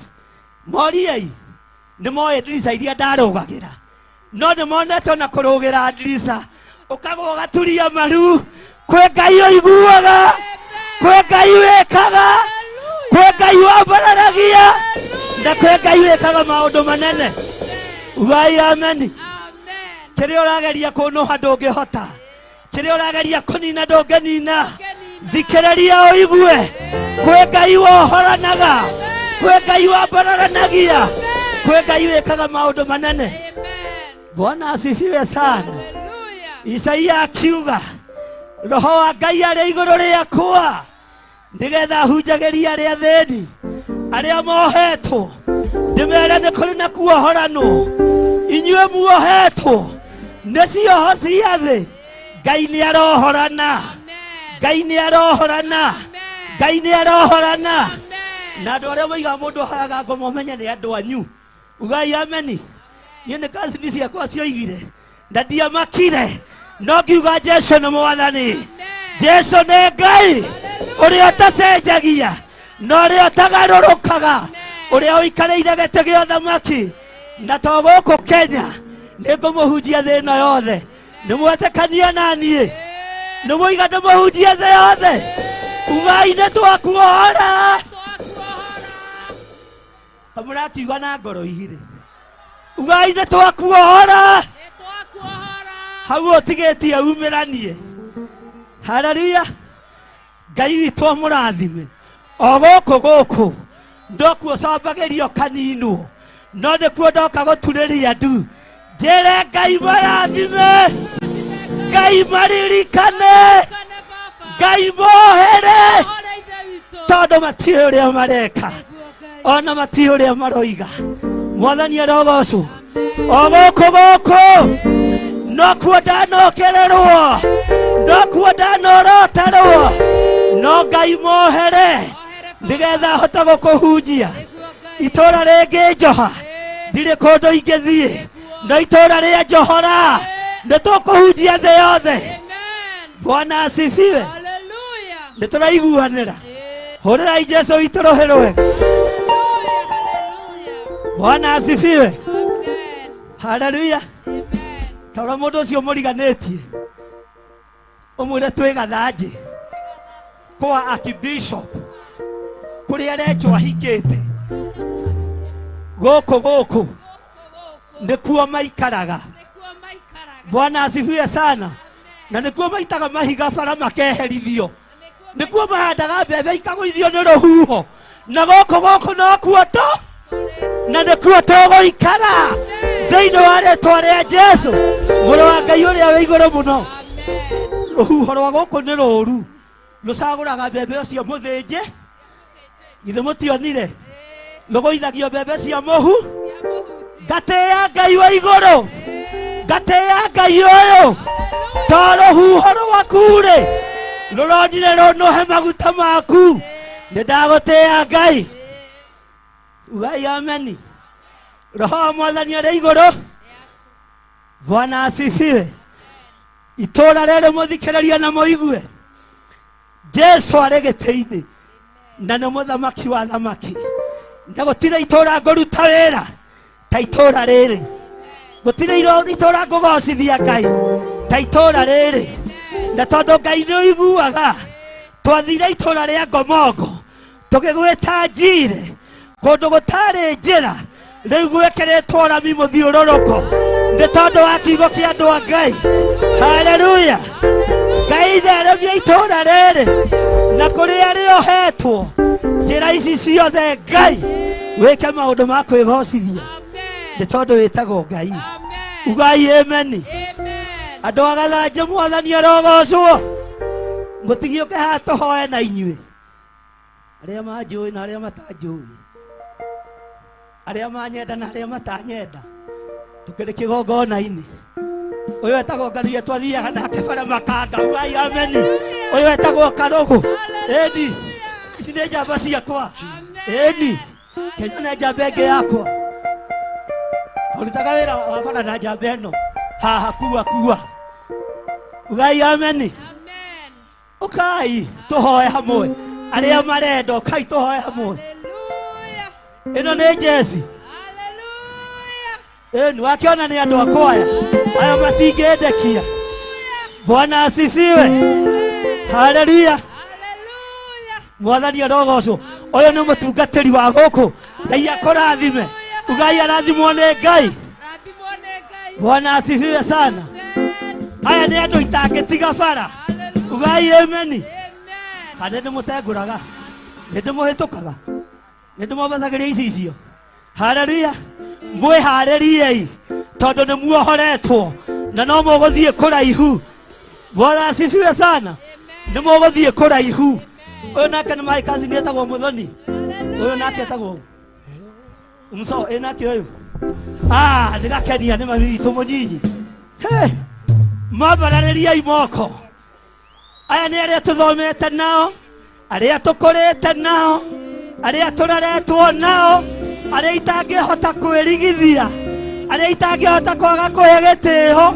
moriai ni moe dirisa iria ndarugagira no ni monete na kurugira dirisa ukago gaturia maru kwe Ngai oiguaga kwe Ngai wekaga kwe Ngai wambararagia na kwe Ngai wekaga maundu manene. Ugai amen. Kiri urageria kunuha ndungihota kiri urageria kunina ndungenina thikiriria oigue kwe Ngai wohoranaga kwe Ngai wambararanagia kwe Ngai wekaga maundu manene. Bwana asifiwe sana. Isaia akiuga roho wa Ngai ari iguru riakwa ndigetha hunjagiria aria theni aria mohetwo ndimere ni kuri na kuohorano inyue muohetwo nicio cia thi. Ngai ni arohorana Ngai ni arohorana Ngai ni arohorana na andu aria moiga mundu haga ngomumenye ni andu anyu. Ugai ameni. Niĩ nĩ kasini ciakwa cioigire na ndiamakire no ngiuga Jesũ nĩ Mwathani. Jesũ nĩ Ngai ũrĩa ũtacenjagia na ũrĩa ũtagarũrũkaga ũrĩa ũikarĩire gĩtĩ gĩa ũthamaki na to gũkũ Kenya nĩ ngũmũhunjia thĩ ĩno yothe. Nĩ mwetĩkania na niĩ nĩ mũiga ndĩmũhunjie thĩ yothe. Ugai nĩ twakuohora. Mũrakiuga na ngoro igĩrĩ. Ugai nĩ twakuohora. Hau ũtigĩtie umĩranie. Haleluya. Ngai witũ mũrathime. O gũkũ ndokuo cambagĩrio kaninwo no nĩkuo ndoka gũturĩria ndu. Njĩre Ngai marathime Ngai maririkane Ngai mohere tondũ matiũĩ ũrĩa mareka ona matiũĩ ũrĩa maroiga. Mwathani arogocwo. O gũkũ no kuo ndanokererwo no kuo ndanoroterwo no Ngai mohere nigetha hota gũkũhunjia. Itũra rĩngĩ njoha ndirĩ kũndũ ingĩthiĩ no itũra rĩa njohora nĩ tũkũhunjia thĩ yothe. Bwana asifiwe. Nĩ tũraiguanĩra. Hũrĩrai Jesũ witũ rũhĩ rwega. Bwana asifiwe. Haleluya. Tara mũndũ ũcio mũriganĩtie ũmwĩre twĩ gathanjĩ kwa Archbishop kũrĩa Rachel ahingĩte. Gũkũ nĩkuo maikaraga. Bwana asifiwe sana. Na nĩkuo maitaga mahiga bara makeherithio. Nĩkuo mahandaga mbembe ikagũithio nĩ rũhuho. Na gũkũ no kuo to na nĩkuo tũgũikara thĩinĩ wa rĩĩtwa rĩa Jesũ mũrũ wa Ngai ũrĩa wĩ igũrũ mũno. Rũhuho rwa gũkũ nĩ rũũru rũcagũraga mbembe ũcio mũthĩnje. Githĩ mũtionire rũgũithagio mbembe cia mũhu. Ngatĩĩa Ngai wa igũrũ ngatĩĩa Ngai ũyũ to rũhuho rwaku-rĩ rũronire rũnũhe maguta maku. Nĩ ndagũtĩĩa Ngai. Ugai ameni. Roho wa Mwathani arĩ igũrũ. Bwana asifiwe. Itũra rĩrĩ mũthikĩrĩrie na mũigue Jesũ arĩ gĩtĩ-inĩ na nĩ mũthamaki wa thamaki. Na gũtirĩ itũra ngũruta wĩra ta itũra rĩrĩ. Gũtirĩ itũra ngũgocithia Ngai ta itũra rĩrĩ. Na tondũ Ngai nĩ ũiguaga twathire itũra rĩa Ngomongo tũgĩgwĩta njire kũndũ gũtarĩ njĩra rĩu gwĩkĩrĩtwo rami mũthiũrũrũko nĩ tondũ wa kiugo kĩa andũ a Ngai. Haleluya. Ngai theremia itũra rĩrĩ na kũrĩa rĩohetwo njĩra ici ciothe Ngai wĩke maũndũ ma kwĩgocithia nĩ tondũ wĩtagwo Ngai. Ugai ameni. Andũ a gathanjĩ Mwathani arogocwo. Mũtigiũke haha tũhoe na inyuĩ arĩa manjũĩ na arĩa matanjũĩ arĩa manyenda na arĩa matanyenda tukĩrĩ kĩgongona-inĩ. Ũyũ wetagwo Ngathia twathiaga nake bara makanga. Ugai ameni. Ũyũ wetagwo Karũgũ. Ĩni ici nĩ njamba ciakwa. Ĩni Kenya nĩ njamba ĩngĩ yakwa. Ulitaka wera wafana na jabeno. Ha kuwa. Ugai ameni. Amen. Ukai tuhoe hamwe. Aria marendo kai tuhoe hamwe. Hallelujah. Ino ni Jesse. Hallelujah. Ni wakiona ni andu akoya. Aya matingendekia. Bwana asifiwe. Hallelujah. Mwathani arogocwo. Oyo ni mutungatiri wa guku. Ngai akorathime. Ugai arathimwo ni Ngai. Bwana asifiwe sana. Aya ni andu itangitiga bara. Ugai amen. Kana ni mutenguraga. Ni ndimuhitukaga. Ni ndimubathagiria icio. Hallelujah. Mwe hareriei. Tondu ni muohoretwo. Na no muguthie kuraihu. Bwana asifiwe sana. Ni muguthie kuraihu. Oyo nake ni mai kazi nietagwo Muthoni. Oyo nake etagwo Mso enake oyo. Ndigakenia ni mabitu munyinyi. Mabarariria imoko. Aya ni aria tuthomete nao, aria tukorete nao, aria turaretwo nao, aria itangihota kwirigithia, aria itangihota kwaga kuhegetiho,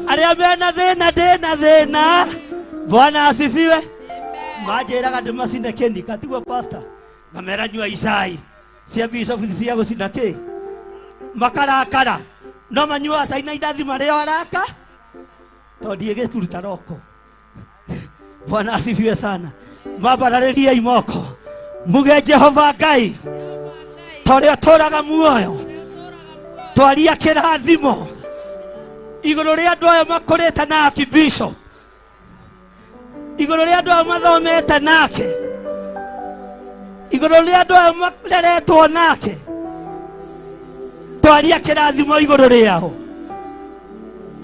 aria mena thina. Bwana asifiwe. Majeraga ndimasinde kendi katigwa pastor ngamera nyua isai cia bishop cia gucina ki makarakara no manyua sai na idathi mareo araka to diege turuta roko. Bwana asifiwe sana. Mabarariria imoko muge Jehova Ngai tore toraga muoyo twaria kirathimo iguru ria andu aya makoreta na kibisho iguru ria andu mathomete nake iguru ria andu mareretwo nake twaria kirathimo iguru riao.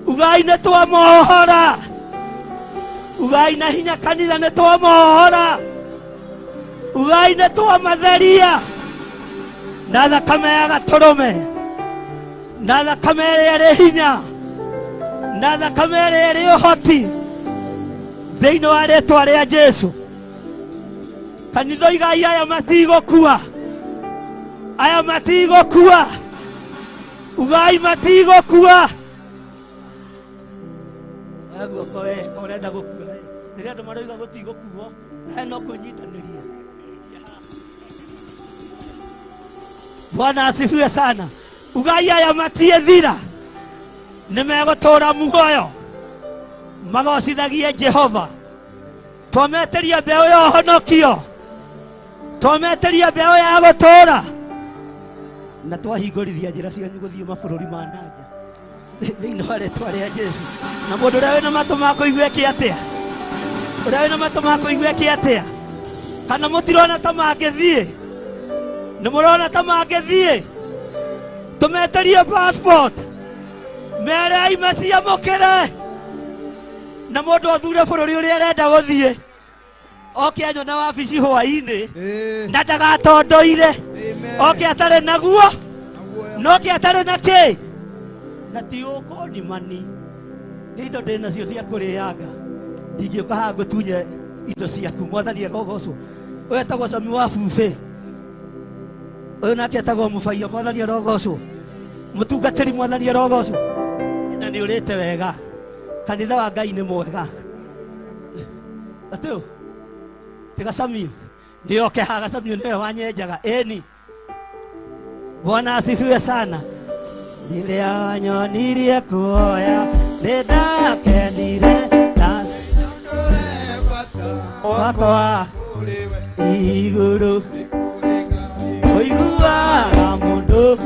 Ugai ne twamohora. Ugai na hinya kanitha ne twamohora. Ugai ne twamatheria na thakame ya gaturume na thakame ĩrĩ hinya na thakame ĩrĩ ũhoti thĩinĩ wa rĩĩtwa rĩa Jesũ. Kanitha igai aya matigũkua. Aya matigũkua. Ugai matigũkua. Guoko ũrenda gũkua. Rĩrĩa andũ marauga gũtigũkuo na no kũnyitanĩria. Bwana asifiwe sana. Ugai aya matiethira. Nimegũtũũra muoyo magocithagie Jehova. Twameteria mbeũ ya ũhonokio. Twameteria mbeũ ya gũtũũra. Na twahingũrithia njĩra cianyu gũthiĩ mabũrũri ma nanja thĩinĩ wa rĩĩtwa rĩa Jesũ. Na mũndũ ũrĩa wĩna matũ ma kũigua eke atĩa? Ũrĩa wĩna matũ ma kũigua eke atĩa? Kana mũtirona ta mangĩthiĩ? Nĩ mũrona ta mangĩthiĩ? Tũmeterie passport. Mere imeciamũkĩre. Na mũndũ athure bũrũri ũrĩa arenda gũthiĩ. Oke anyone na wabici hwaĩ-inĩ. Na ndagatondũire. Oke atarĩ naguo. Noke atarĩ na kĩ. Na ti ũkũndimani. Nĩ indo ndĩ nacio cia kũrĩanga. Ndingĩũka haha ngũtunye indo ciaku. Mwathani arogocwo. Ũyũ etagwo Sami wa Buffet. Ũyũ nake etagwo Mũbaia. Mwathani arogocwo. Mũtungatĩri Mwathani arogocwo. Na nĩ ũrĩte wega. Kanitha wa Ngai nĩ mwega. Atũ tiga Sami nĩ oke haga. Sami nĩwe wanyenjaga. Eni Bwana asifiwe sana. Rĩrĩa wanyonirie kuoya nĩndakenire na wakwa igũrũ ũiguaga mũndũ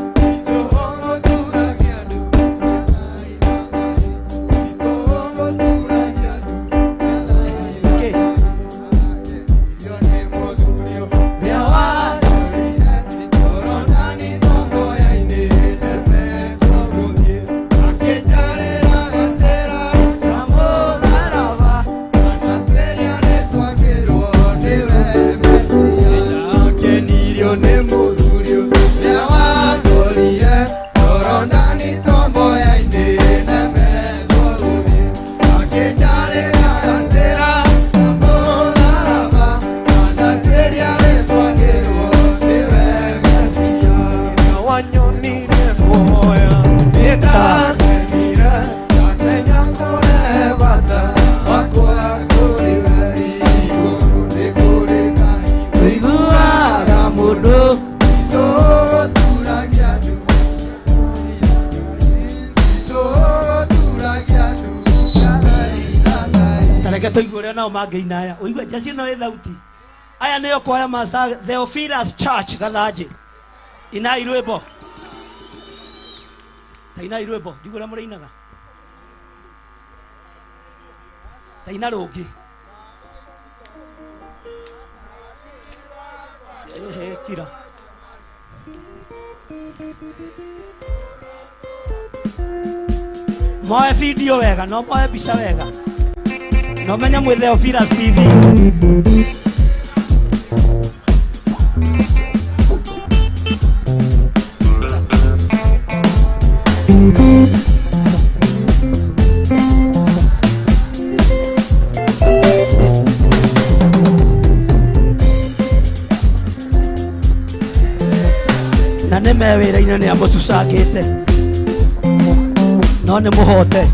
Ni muzurio, ya watu uria nao mangeina uigwe jasi no ithauti aya nio kwaya master Theophilus Church Gathaje ina irwebo taina irwebo ndigura murainaga taina rungi kira moe video wega no moe bisa wega no menya mwe Theophilus TV na nä mewä ra-inä nä amå cucangä te no nä må hote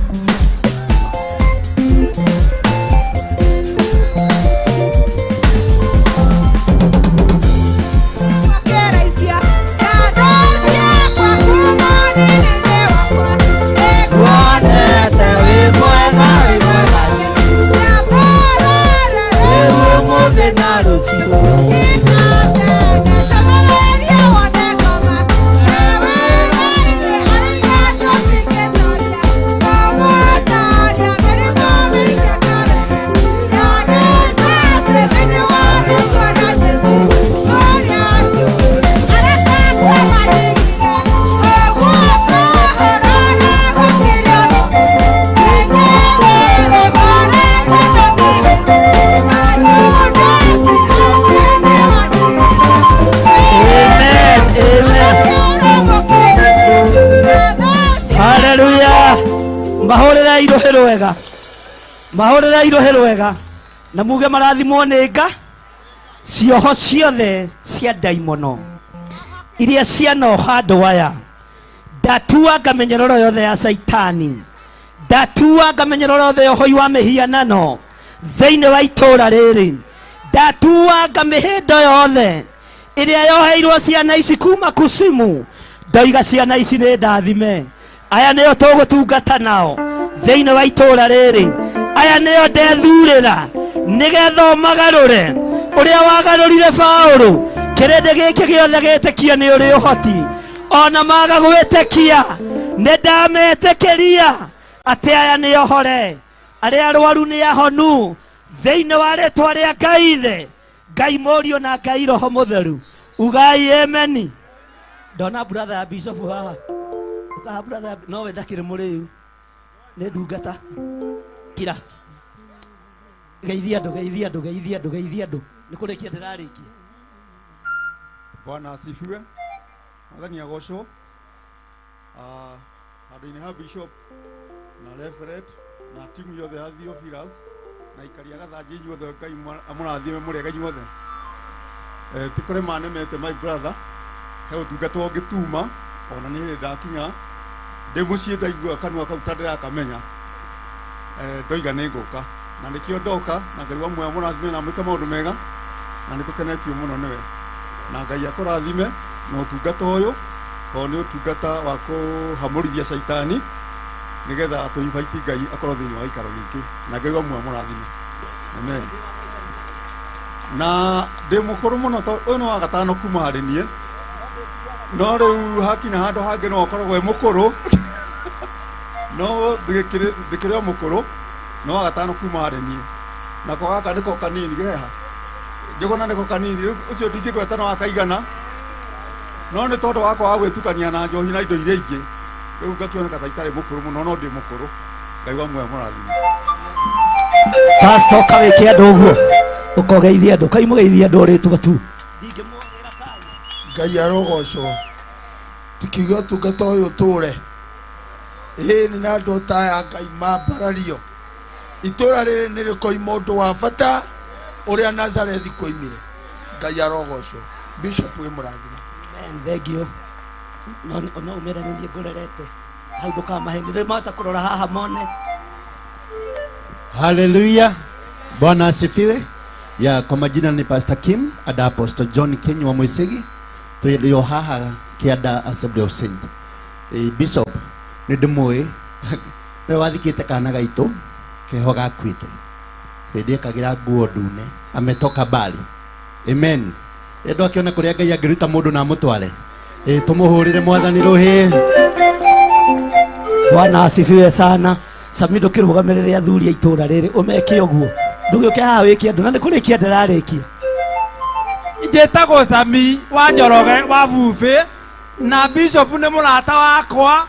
mahorera irohero wega na muge marathimwo nĩ nga cioho ciothe cia ndaimono iria cianoha andũ aya ndatua ngamenyerero yothe ya saitani ndatua ngamenyerero yothe ya ũhoi wa mĩhianano thĩinĩ wa itũũra rĩrĩ ndatua ngamĩhĩndo yothe ĩrĩa yoheirwo ciana ici kuma kusimu ndoiga ciana ici nĩ ndathime aya nĩo tũgũtungata nao thĩinĩ wa itũũra rĩrĩ aya nĩo ndethurĩra nĩgetha ũmagarũre ũrĩa wagarũrire Paũlũ kĩrĩndĩ gĩkĩ gĩothe gĩtĩkia nĩ ũrĩ ũhoti ona maga gwĩtĩkia nĩ ndametĩkĩria atĩ aya nĩ ohore arĩa arwaru nĩ ahonu thĩinĩ wa rĩtwa rĩa Ngai Ithe Ngai Mũriũ na Ngai Roho Mũtheru ugai ameni ndona brother ya bishop haha ukaha brother no we ndakĩrĩ mũrĩu nĩ ndungata kira geithia andũ nĩ kũrĩkia ndĩrarĩkia. Bwana asifiwe. Mwathani agocwo. Handũ-inĩ ha bishop na reverend na timu yothe ya Theophilus na ikaria Gathaje inyuothe Ngai amũrathime mũrĩ Ngai inyuothe. Ti kũrĩ manemete my brother he ũtungata ũngĩtuma ona niĩ ndakinya ndĩ mũciĩ ndaigua kanua kau ta ndĩrakamenya ndoiga nĩ ngũka na nĩkĩo ndoka na Ngai wa muoyo amũrathime na mwĩke maũndũ mega na nĩtũkenetio mũno nĩwe na Ngai akũrathime na ũtungata ũyũ tondũ nĩ ũtungata wa kũhamũrithia caitani nĩgetha tũinvite Ngai akorwo thĩinĩ wa gĩikaro gĩkĩ na Ngai wa muoyo amũrathime amen. Na ndĩ mũkũrũ mũno tondũ ũyũ nĩ wa gatano kuma harĩ niĩ no rĩu hakinya handũ hangĩ no akoragwo e mũkũrũ no ndĩkĩrĩ o mũkũrũ no wa gatano kuma harĩ niĩ nako gaka nĩko kanini geha njũgũna nĩko kanini rĩu ũcio ndingĩgweta no akaigana no nĩ tondũ wakwa wa gwĩtukania na njohi na indo iria ingĩ rĩu ngakĩoneka ta itarĩ mũkũrũ mũno no ndĩ mũkũrũ Ngai wa muoyo amũrathime. Pastor kawĩke andũ ũguo ũkogeithia andũ kai mũgeithia andũ ũrĩtwo tu Ngai arogocwo tikiuga ũtungata ũyũ tũre nĩ na andũ ta aya Ngai mambarario itũũra rĩrĩ nĩ rĩkoima ũndũ wa bata ũrĩa Nazarethi koimire. Ngai arogocwo. Bishop wĩ mũrathime. Amen. Thank you. No ũmeranĩrie ngũrerete hau ndũkamahe nĩ mahota kũrora haha mone. Haleluya. Bwana asifiwe. Ya kwa majina ni Pastor Kim ada Apostle John Kenyi wa Moisegi tulio haha kiada Assembly of Saint. Bishop nĩ ndĩmũĩ nĩ wathikĩte kana gaitũ keho gakwĩte ndiye kagira nguo ndune ametoka bali. Amen. Endo akiona kuria Ngai angiruta mundu na mutware. Tumuhurire mwathani ruhi. Bwana asifiwe sana. Sami ndukirugamirire athuri a itura riri umeke uguo. Ndugiuke haha wiki andu na ni kurikia ndirarikia. Njĩtagwo Sami wa Njoroge wa Bufe na Bishop nĩ mũrata wakwa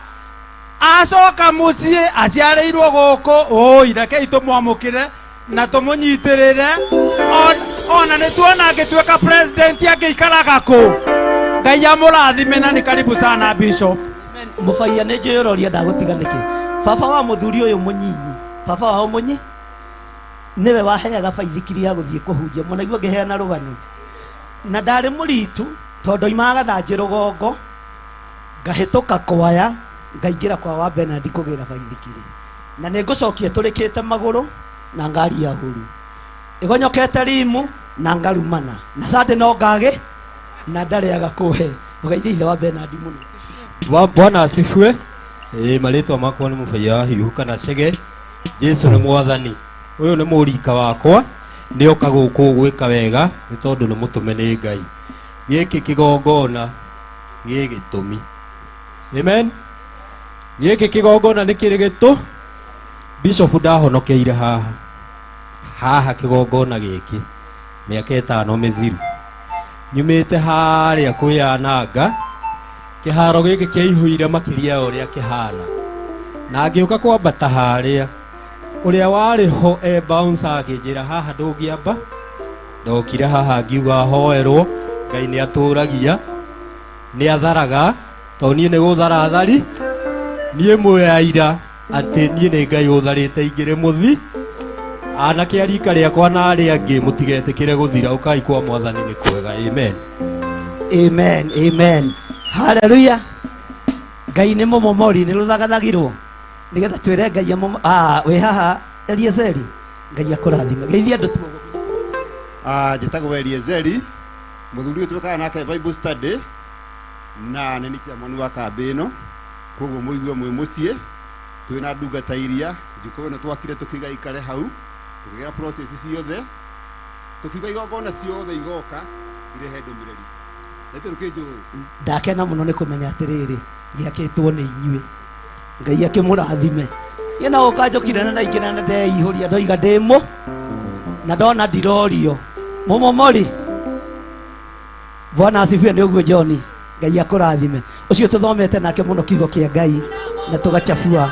acoka mũciĩ aciarĩirwo gũkũ rekei tũmwamũkĩre na tũmũnyitĩrĩre ona nĩ tuona angĩtuĩka president angĩikaraga kũ. Ngai amũrathime na nĩ karibu sana Bishop. Mũbaia nĩ njũroria ndagũtiga nĩkĩ. Baba wa mũthuri ũyũ mũnyinyi, baba wao mũnyi niwe waheaga baithikiri ya gũthiĩ kũhunjia. Mũnaigua ngĩheana rũgano na ndarĩ mũritu tondũ imaga thanjĩ rũgongo ngahĩtũka kwaya ngaingĩra kwa wa Bernard kũgĩra baithikiri na nĩ ngũcokia tũrĩkĩte magũrũ na ngari ya huru ĩgonyokete rimu na ngarumana na sande no ngagĩ na ndarĩaga kũhe ũgeithie ithe wa Bernard mũno. Bwana asifiwe. Marĩtwa makwa nĩ mũbaia hiũhu kana Chege. Jesu nĩ mwathani. Ũyũ nĩ mũrika wakwa nĩ oka gũkũ gwĩka wega nĩ tondũ nĩ mũtũme nĩ Ngai. Gĩkĩ kĩgongona gĩgĩtũmi. Amen. Gĩkĩ kĩgongona nĩ kĩrĩ gĩtũ. Bishop ndahonokeire haha kĩgongona gĩkĩ mĩaka 5 mĩthiru. Nyumĩte harĩa kwĩyananga kĩharo gĩkĩ kĩaihũire makĩria ũrĩa kĩhana na ngĩũka kwambata harĩa ũrĩa warĩ ho bouncer akĩnjĩra haha ndũngĩamba. Ndokire haha ngiuga hoerwo Ngai nĩ atũragia nĩ atharaga tondũ niĩ nĩ gũtharathari niĩ mwĩaira atĩ niĩ nĩ Ngai ũtharĩte ingĩrĩ mũthi. Anake a rika rĩakwa na arĩa angĩ mũtigetĩkĩre gũthira ũkai kwa mwathani nĩ kwega. Amen. Amen. Amen. Hallelujah. Ngai nĩ mũmomori nĩ rũthagathagirwo nigetha twĩre Ngai wĩ haha Eliezeri Ngai akũrathime. Geithia andũ tuogo. Njĩtagwo Eliezeri mũthuri ũyũ twĩkaga nake Bible study na nĩ chairman wa kambĩ ĩno koguo mũigue mwĩ mũciĩ twĩna ndungata iria njũkũ ĩno twakire tũkiuga ikare hau tũkĩgera process ciothe tũkiuga igongona ciothe igoka irehe ndũmĩrĩri. Ndakena mũno nĩ kũmenya atĩrĩrĩ gĩakĩtwo nĩ inyuĩ Ngai akĩmũrathime. Niĩ na ũkanjũkire na ndaingĩra na ndeihũria ndoiga ndĩmũ na ndona ndirorio mũmomori. Bwana asifiwe. Nĩ ũguo John. Ngai akũrathime. Ũcio tũthomete nake mũno kiugo kĩa Ngai na tũgacabua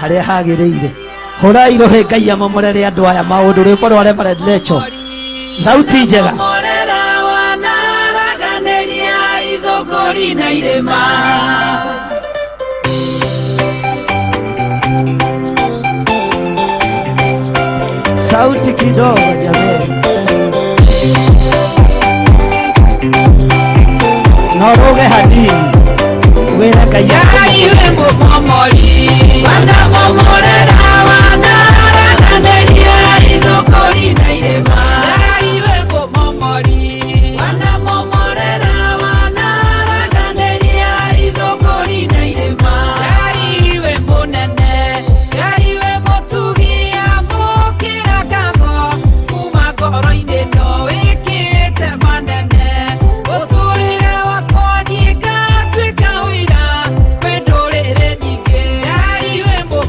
harĩa hagĩrĩire. Hũrai rũhĩ Ngai amomorere andũ aya maũndũ rwĩmbo rwa Reverend Lecho thauti njega. Gori na irema sauti kidogo jamani. Noroge hadini wena kaya iwe momori wana momorera wana raganeria idogori na irema iwe momori wana momorera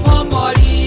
Momori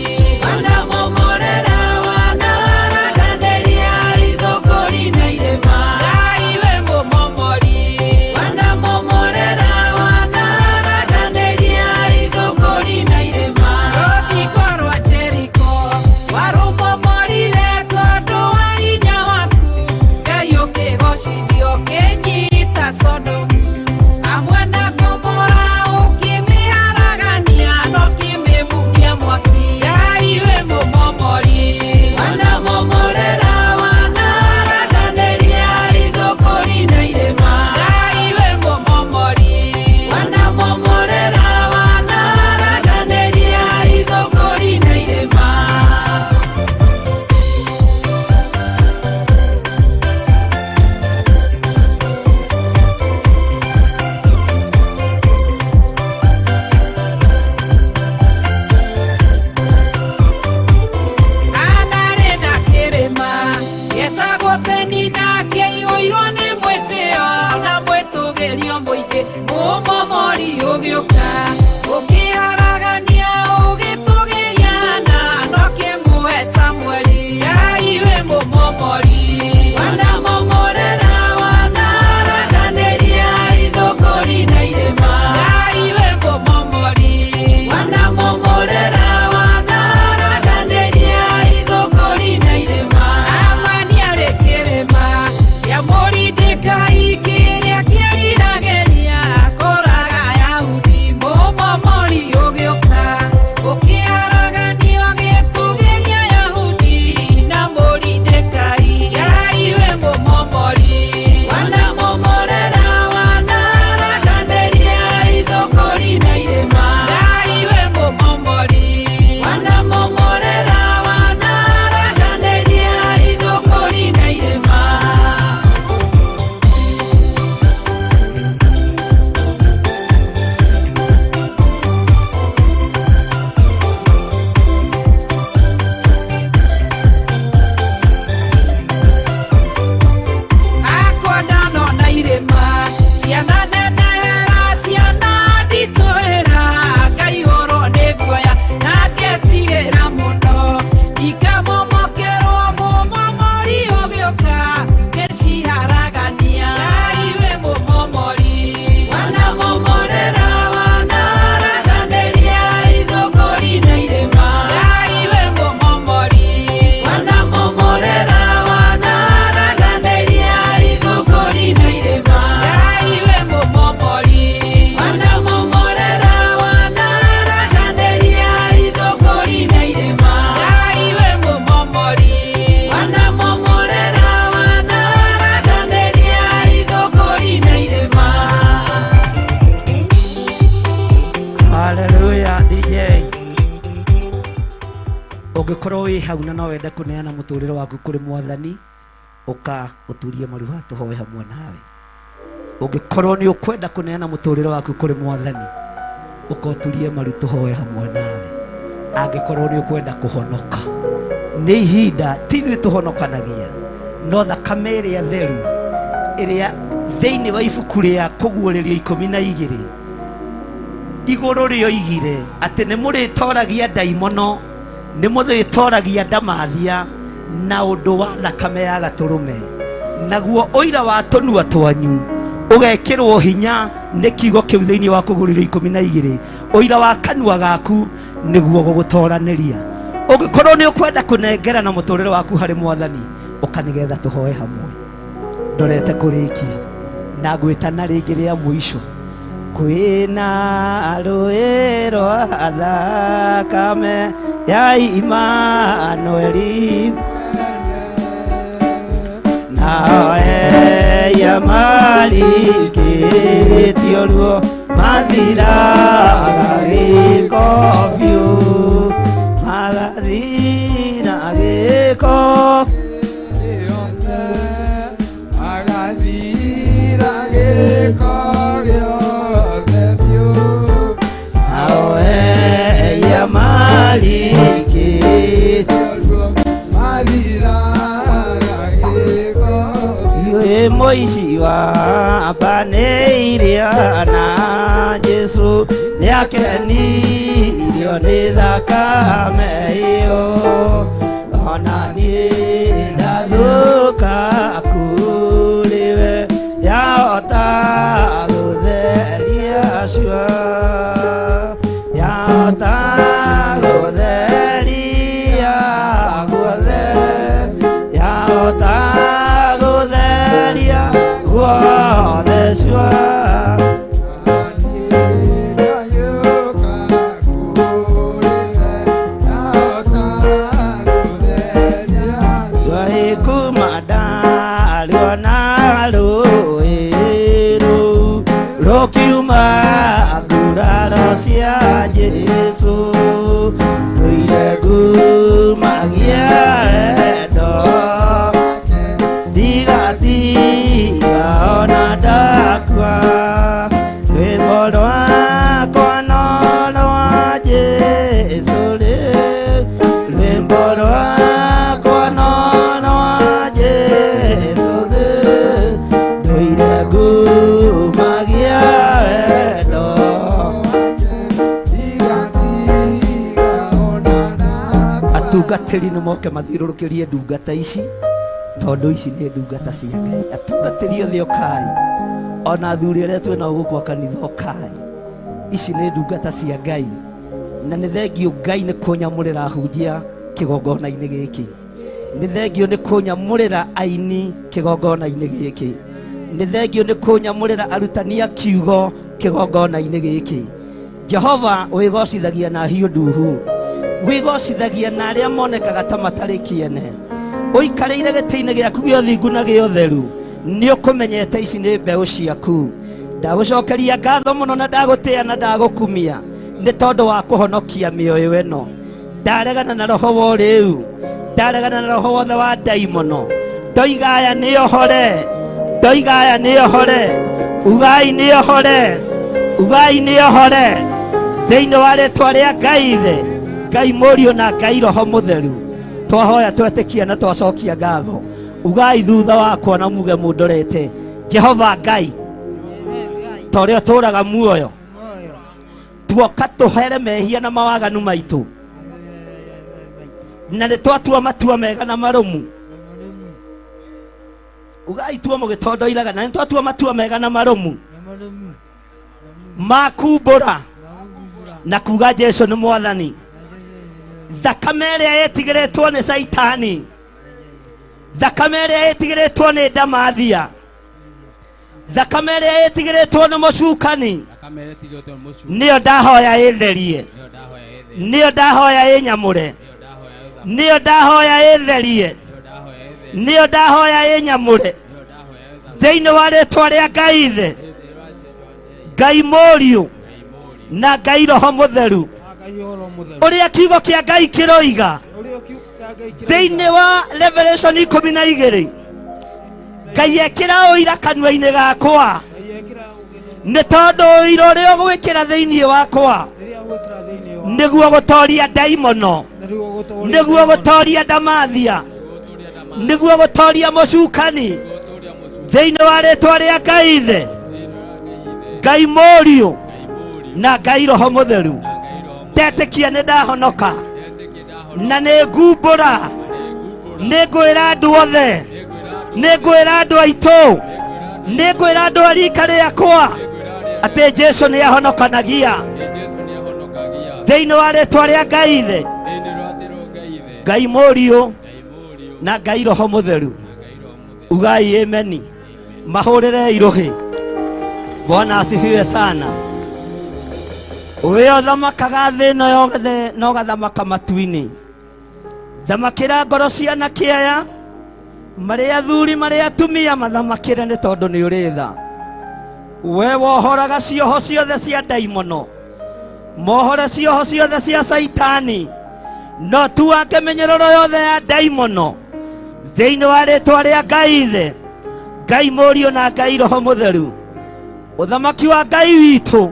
wĩ hau na no wende kũneana mũtũrĩre waku kũrĩ Mwathani, ũka ũturie maru haha tũhoe hamwe nawe. Ũngĩkorwo nĩ ũkwenda kũneana mũtũrĩre waku kũrĩ Mwathani, ũka ũturie maru tũhoe hamwe nawe. Angĩkorwo nĩ ũkwenda kũhonoka, nĩ ihinda ti ithuĩ tũhonokanagia, no thakame ĩrĩa theru ĩrĩa thĩinĩ wa ibuku rĩa Kũguũrĩrio 12 igũrũ rĩoigire atĩ nĩ mũrĩtoragia ndaimono, nĩ mũrĩtoragia ndamathia na ũndũ wa thakame ya Gatũrũme, naguo ũira wa tũnua twanyu ũgekĩrwo hinya nĩ kiugo kĩu thĩinĩ wa Kũguũrĩrio 12. Ũira wa kanua gaku nĩguo gũgũtoranĩria. Ũngĩkorwo nĩ ũkwenda kũnengerana mũtũrĩre waku harĩ Mwathani, ũka nĩgetha tũhoe hamwe. Ndorete kũrĩkia na ngwĩtana rĩngĩ rĩa mũico. Kwĩna rũĩ rwa thakame ya Imanueli, nawe ya marikĩtio ruo mathiraga gĩko biũ, magathira gĩko Moici wa baneiria na Jesu nĩakenirio nĩ thakame ĩyo, ona niĩ ndathũka kũrĩwe yahota gũtheria cua, yahota gũtheria guothe, yahota gũtheria guothe cua. Rokiuma nguraro cia Jesu, rũiregu magia wendo, ndigatiga ona ndakua, rwĩmbo rwakwa no rwa Jesu rĩu, rwĩmbo rwakwa no rwa Jesu rĩu, rũiregu atungatĩri nĩ moke mathiũrũrũkĩrie ndungata ici, tondũ ici nĩ ndungata cia Ngai. Atungatĩri othe ũkai, ona athuri arĩa twĩnao gũkũ kanitha ũkai, ici nĩ ndungata cia Ngai, na nĩ thengio Ngai nĩ kũnyamũrĩra hunjia kĩgongona-inĩ gĩkĩ, nĩ thengio nĩ kũnyamũrĩra aini kĩgongona-inĩ gĩkĩ, nĩ thengio nĩ kũnyamũrĩra arutani a kiugo kĩgongona-inĩ gĩkĩ. Jehova wĩgocithagia na hiũ nduhu, wĩgocithagia na arĩa monekaga ta matarĩ kĩene, ũikarĩire gĩtĩ-inĩ gĩaku gĩa ũthingu na gĩa ũtheru, nĩ ũkũmenyete ici nĩ mbeũ ciaku. Ndagũcokeria ngatho mũno na ndagũtĩĩa na ndagũkumia nĩ tondũ wa kũhonokia mĩoyo ĩno. Ndaregana na roho wa ũrĩu, ndaregana na roho wothe wa ndaimono. Ndoiga aya nĩ ohore, ndoiga aya nĩ ohore, ugai nĩ ohore, ugai nĩ ohore thĩinĩ wa rĩĩtwa rĩa Ngai Ithe, Ngai Mũriũ na Ngai Roho Mũtheru. Twahoya twetĩkia na twacokia ngatho. Ugai thutha wakwa na muge mũndorete. Jehova Ngai ta ũrĩa ũtũũraga muoyo, tuoka tũhere mehia na mawaganu maitũ, na nĩ twatua matua mega na marũmu. Ugai tuo mũgĩtondoiraga, na nĩ twatua matua mega na marũmu makumbũra na kuga Jesu nĩ Mwathani. Thakame ĩrĩa ĩtigĩrĩtwo nĩ Saitani, thakame ĩrĩa ĩtigĩrĩtwo nĩ ndamathia, thakame ĩrĩa ĩtigĩrĩtwo nĩ mũcukani, nĩyo ndahoya ĩtherie, nĩyo ndahoya ĩnyamũre, nĩyo ndahoya ĩtherie, nĩyo ndahoya ĩnyamũre thĩinĩ wa rĩĩtwa rĩa Ngai Ithe, Ngai Mũriũ na Ngai Roho Mũtheru. Ũrĩa kiugo kĩa Ngai kĩroiga thĩinĩ wa Revelation 12 Ngai ekĩra ũira kanua-inĩ gakwa nĩ tondũ ũira ũrĩa ũgwĩkĩra thĩinĩ wakwa nĩguo gũtoria ndaimono, nĩguo gũtoria ndamathia, nĩguo gũtoria mũcukani thĩinĩ wa rĩtwa rĩa Ngai Ithe, Ngai Mũriũ na Ngai Roho Mũtheru. Ndetĩkia nĩ ndahonoka na nĩ ngumbũra, nĩ ngwĩra andũ othe, nĩ ngwĩra andũ aitũ, nĩ ngwĩra andũ a rika rĩakwa atĩ Jesũ nĩ ahonokanagia thĩinĩ wa rĩtwa rĩa Ngai Ithe, Ngai Mũriũ na Ngai Roho Mũtheru. Ugai ameni, mahũrĩre irũhĩ. Bwana asifiwe sana. Wewe thamakaga thĩ ĩno yothe no gathamaka matu-inĩ. Thamakĩra ngoro cia anake aya marĩ athuri marĩ atumia, mathamakĩre nĩ tondũ nĩ ũrĩ tha. We wohoraga cioho ciothe cia ndaimono, mohore cioho ciothe cia Saitani, no tu wake mĩnyororo yothe ya ndaimono thĩinĩ wa rĩtwa rĩa Ngai Ithe, Ngai Mũriũ na Ngai Roho Mũtheru. Ũthamaki wa Ngai witũ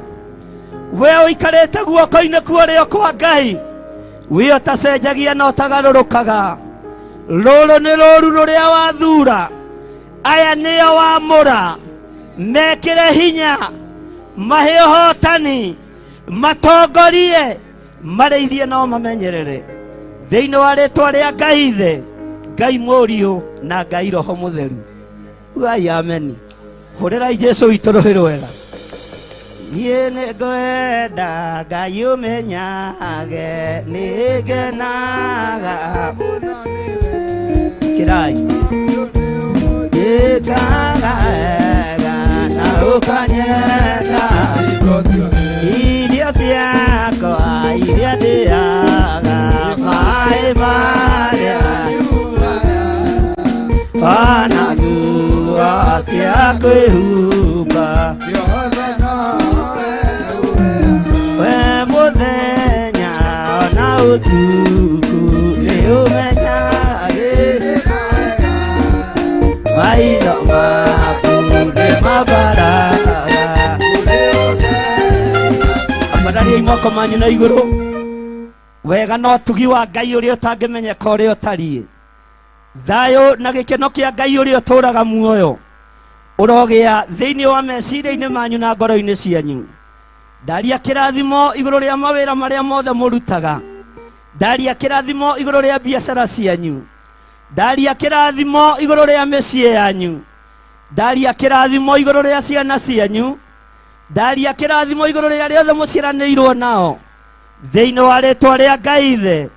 we ũikarĩte guoko-inĩ kuorĩo kwa Ngai, we ũtacenjagia na ũtagarũrũkaga. Rũrũ nĩ rũru rũrĩa wathura, aya nĩo wamũra, mekĩre hinya, mahe ũhotani, matongorie, marĩithie no mamenyerere thĩinĩ wa rĩtwa rĩa Ngai Ithe, Ngai Mũriũ na Ngai Roho Mũtheru. Ugai ameni. Hũrĩrai Jesũ witũ rũhĩ rwega. Niĩ nĩ ngwenda Ngai ũmenyage, nĩ ngenaga kirai ĩkaga wega na ũkanyenda irio ciakwa iria ndĩaga, maĩ marĩa ona nguo cia kwĩhumba, we mũthenya ona ũtukũ nĩ ũmenyagĩrĩra, maitho maku nĩ mabaraga. Ambararia imoko manyu na igũrũ. Wega no tugi wa Ngai ũrĩa ũtangĩmenyeka ũrĩa ũtariĩ. Thayũ na gĩkeno kĩa Ngai ũrĩa ũtũũraga muoyo ũrogĩa thĩinĩ wa meciria-inĩ manyu na ngoro-inĩ cianyu. Ndaria kĩrathimo igũrũ rĩa mawĩra marĩa mothe mũrutaga. Ndaria kĩrathimo igũrũ rĩa biacara cianyu. Ndaria kĩrathimo igũrũ rĩa mĩciĩ yanyu. Ndaria kĩrathimo igũrũ rĩa ciana cianyu. Ndaria kĩrathimo igũrũ rĩa arĩa othe mũciaranĩirwo nao thĩinĩ wa rĩtwa rĩa Ngai Ithe,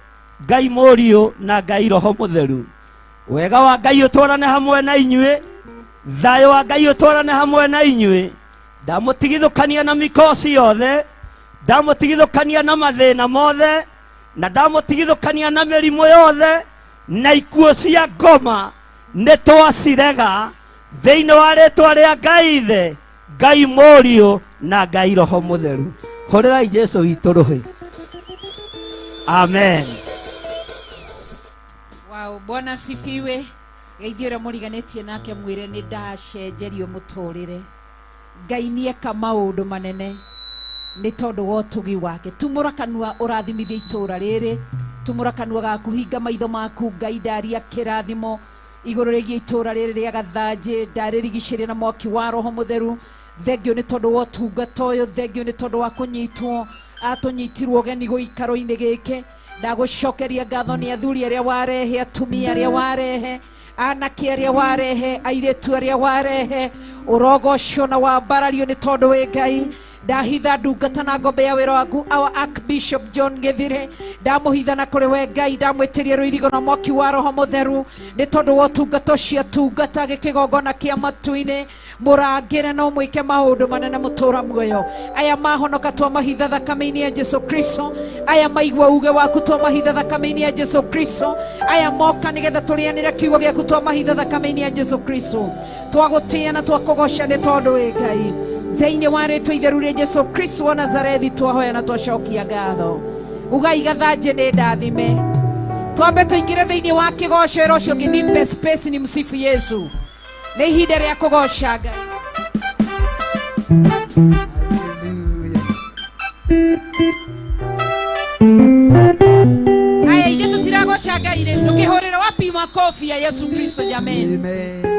Ngai Mũriũ na Ngai Roho Mũtheru. Wega wa Ngai ũtwarane hamwe na inyuĩ, thayũ wa Ngai ũtwarane hamwe na inyuĩ. Ndamũtigithũkania na mikosi yothe, ndamũtigithũkania na mathĩna mothe, na ndamũtigithũkania na mĩrimũ yothe na ikuũ cia ngoma, nĩ twacirega thĩinĩ wa rĩtwa rĩa Ngai Ithe, Ngai Mũriũ na Ngai Roho Mũtheru. Hũrĩrai Jesũ witũ rũhĩ. Amen. Wow, Bwana asifiwe. Geithio ũrĩa mũriganĩtie nake mwĩre nĩ ndacenjerio mũtũrĩre. Ngai nĩeka maũndũ manene nĩ tondũ wa ũtugi wake. Tumũra kanua ũrathimithie itũũra rĩrĩ, tumũra kanua gaku, hinga maitho maku. Ngai ndaria kĩrathimo igũrũ rĩgiĩ itũũra rĩrĩ rĩa Gathanjĩ, ndarĩrigicĩria na mwaki wa Roho Mũtheru. Thengio nĩ tondũ wa ũtungata ũyũ, thengio nĩ tondũ wa kũnyitwo, atũnyitirwo ũgeni gũikaro-inĩ gĩkĩ. Ndagũcokeria ngatho nĩ athuri arĩa warehe, atumia arĩa warehe, anake arĩa warehe, airĩtu arĩa warehe. Ũrogocwo na wambarario nĩ tondũ wĩ Ngai. Ndahitha ndungata na ngombe ya wĩra waku, our Archbishop John Githire, ndamũhitha na kũrĩ we Ngai, ndamwĩtĩria rũirigo na mwaki wa Roho Mũtheru nĩ tondũ wa ũtungata ũcio atungata gĩkĩgongona kĩa matu-inĩ. Mũrangĩre no mwĩke maũndũ manene mũtũũra muoyo. Aya mahonoka twamahitha thakame-inĩ ya Jesũ Kristo, aya maigua uge waku twamahitha thakame-inĩ ya Jesũ Kristo, aya moka nĩgetha tũrĩanĩre kiugo gĩaku twamahitha thakame-inĩ ya Jesũ Kristo. Twagũtĩĩa na twakũgoca nĩ tondũ wĩ Ngai. Thĩinĩ wa rĩtwa itheru rĩa Jesũ Kristo wa Nazarethi twahoya na twacokia ngatho. Ugai Gathanjĩ nĩ ndathime, twambe tuingire thiini wa kigocero ucio nginipe space ni msifu Yesu. Nĩ ihinda rĩa kũgoca Ngai. Haya, ithe tutiragoca Ngai rĩu, ndũkĩhũrĩre wapi makofi ya Yesu Kristo jameni. Amen.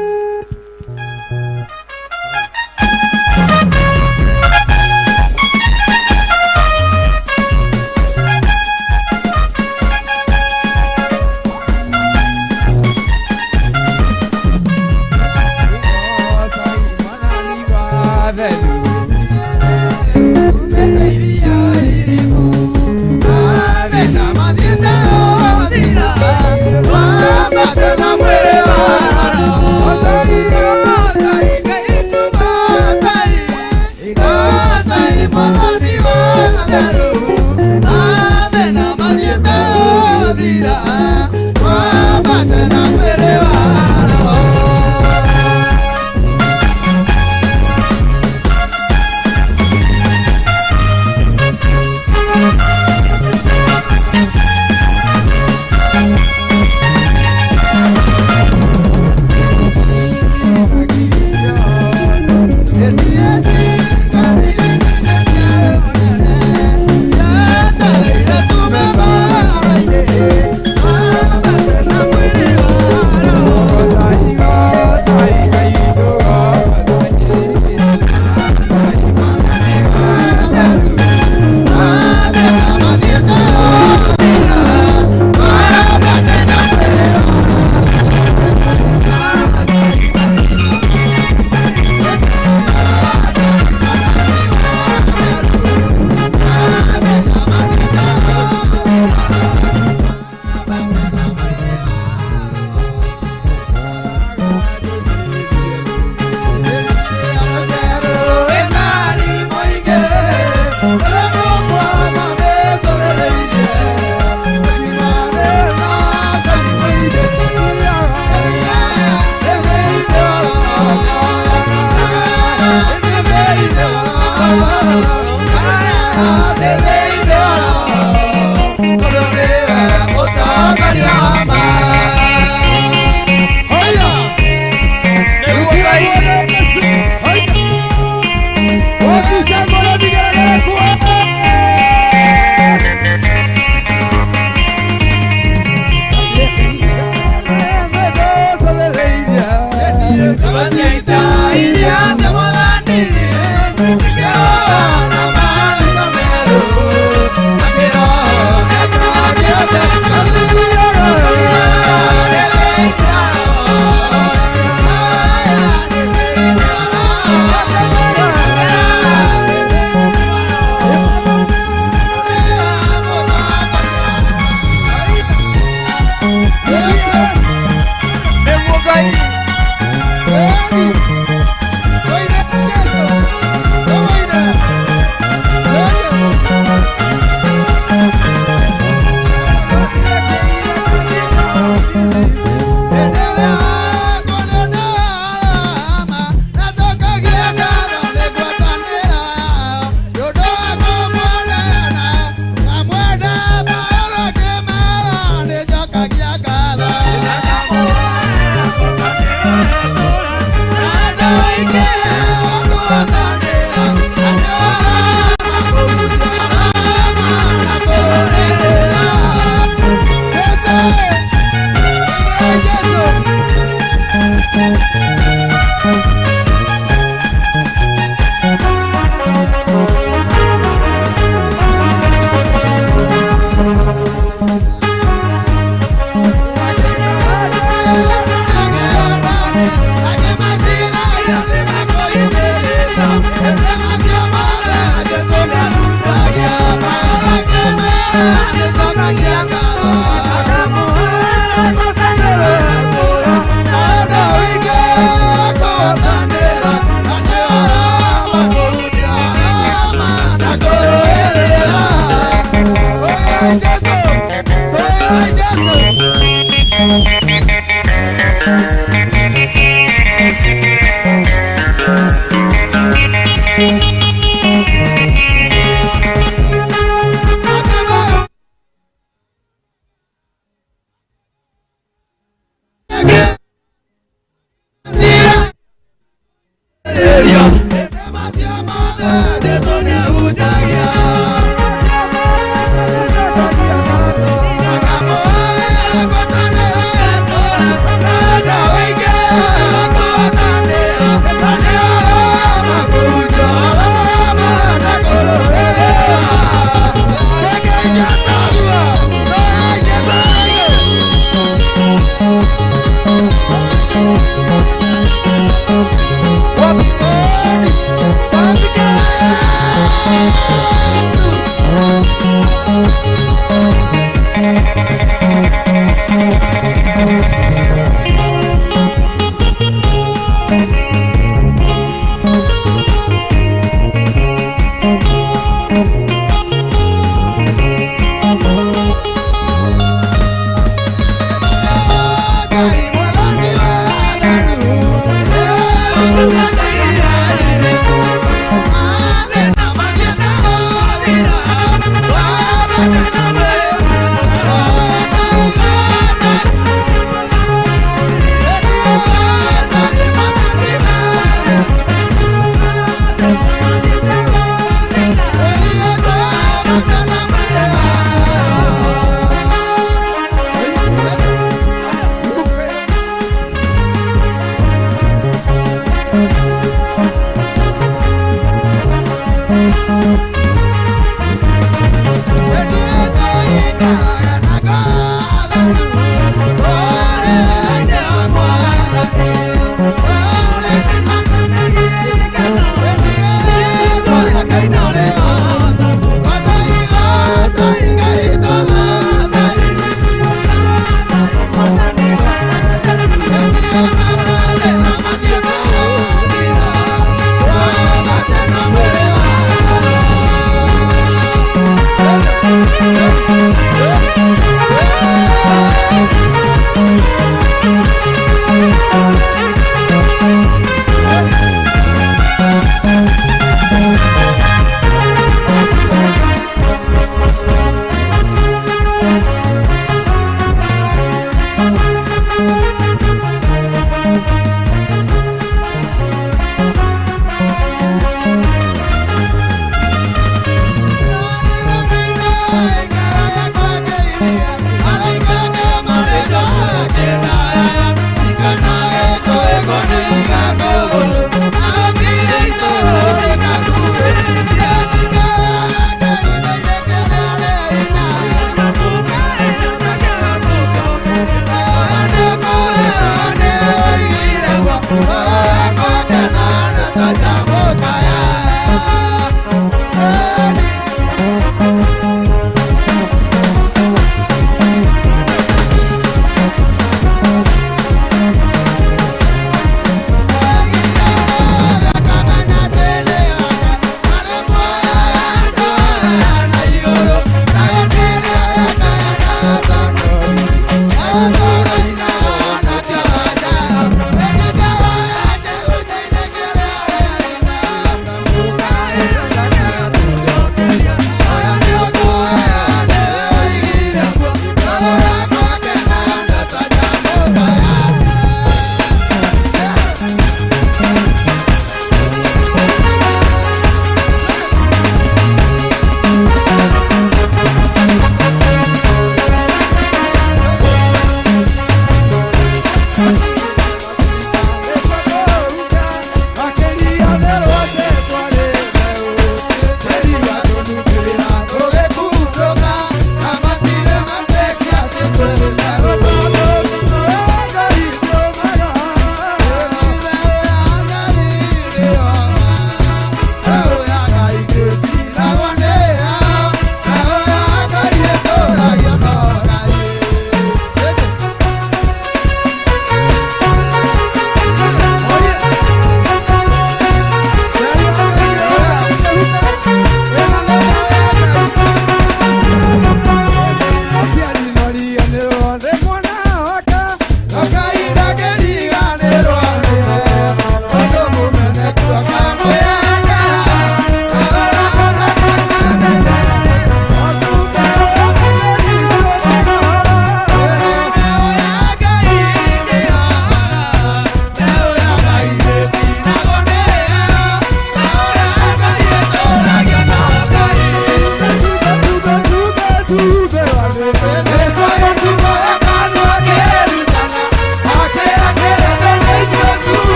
What?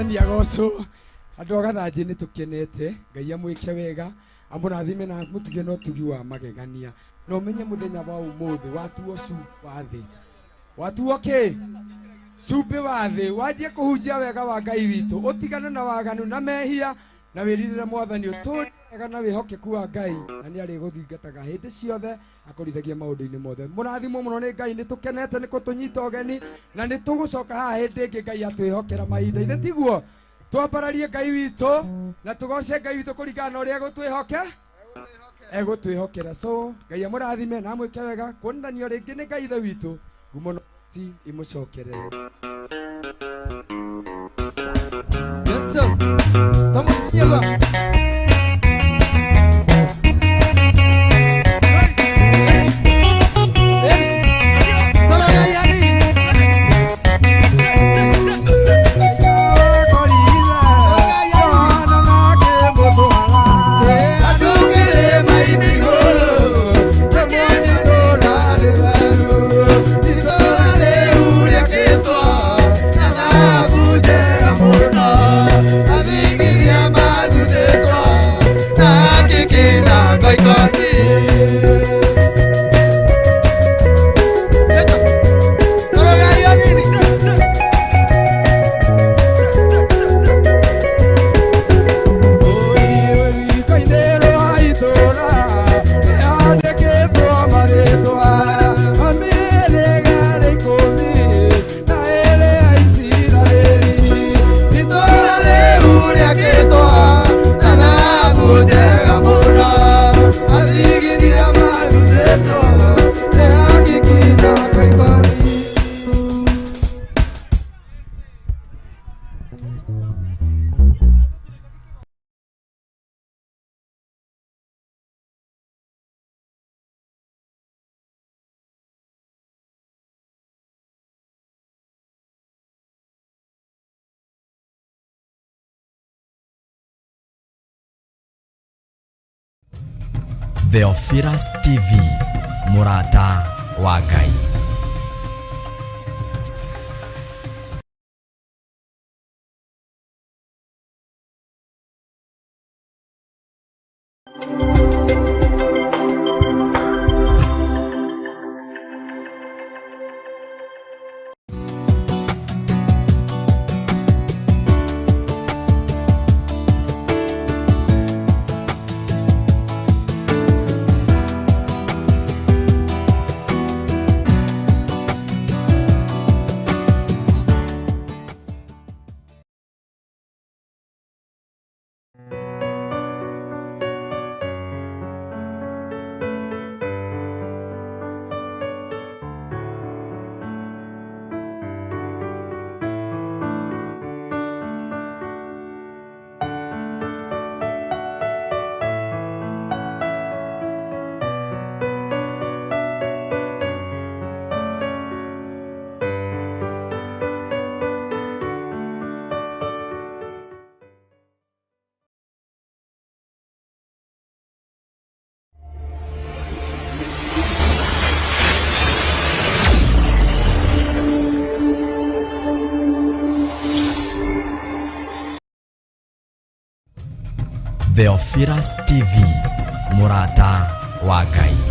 mwathani agocwo andu agathanji ni tukenete ngai amwike wega amurathime na mutuge no tugi wa magegania no menye muthenya wa umuthi watuo su wathi watuo ke supe wathi wajie kuhunjia wega wa ngai witu utigane na waganu na mehia na wiririre mwathani uturiga na wihokeku wa ngai na ni ari guthingataga hindi ciothe akurithagia maundu-ini mothe murathimo muno ni ngai ni tukenete ni kutunyita ugeni na ni tugucoka haha hindi ingi ngai atwihokera mahinda ithe tiguo twambararie ngai witu na tugoce ngai witu kuringana na uria egutwihokera so ngai amurathime na amwike wega kuonanio ringi ni ngai ithe witu ngumo no ti imucokerere Yesu tamunyega Theophilus TV, murata wa Ngai. Theophilus TV, murata wa Ngai.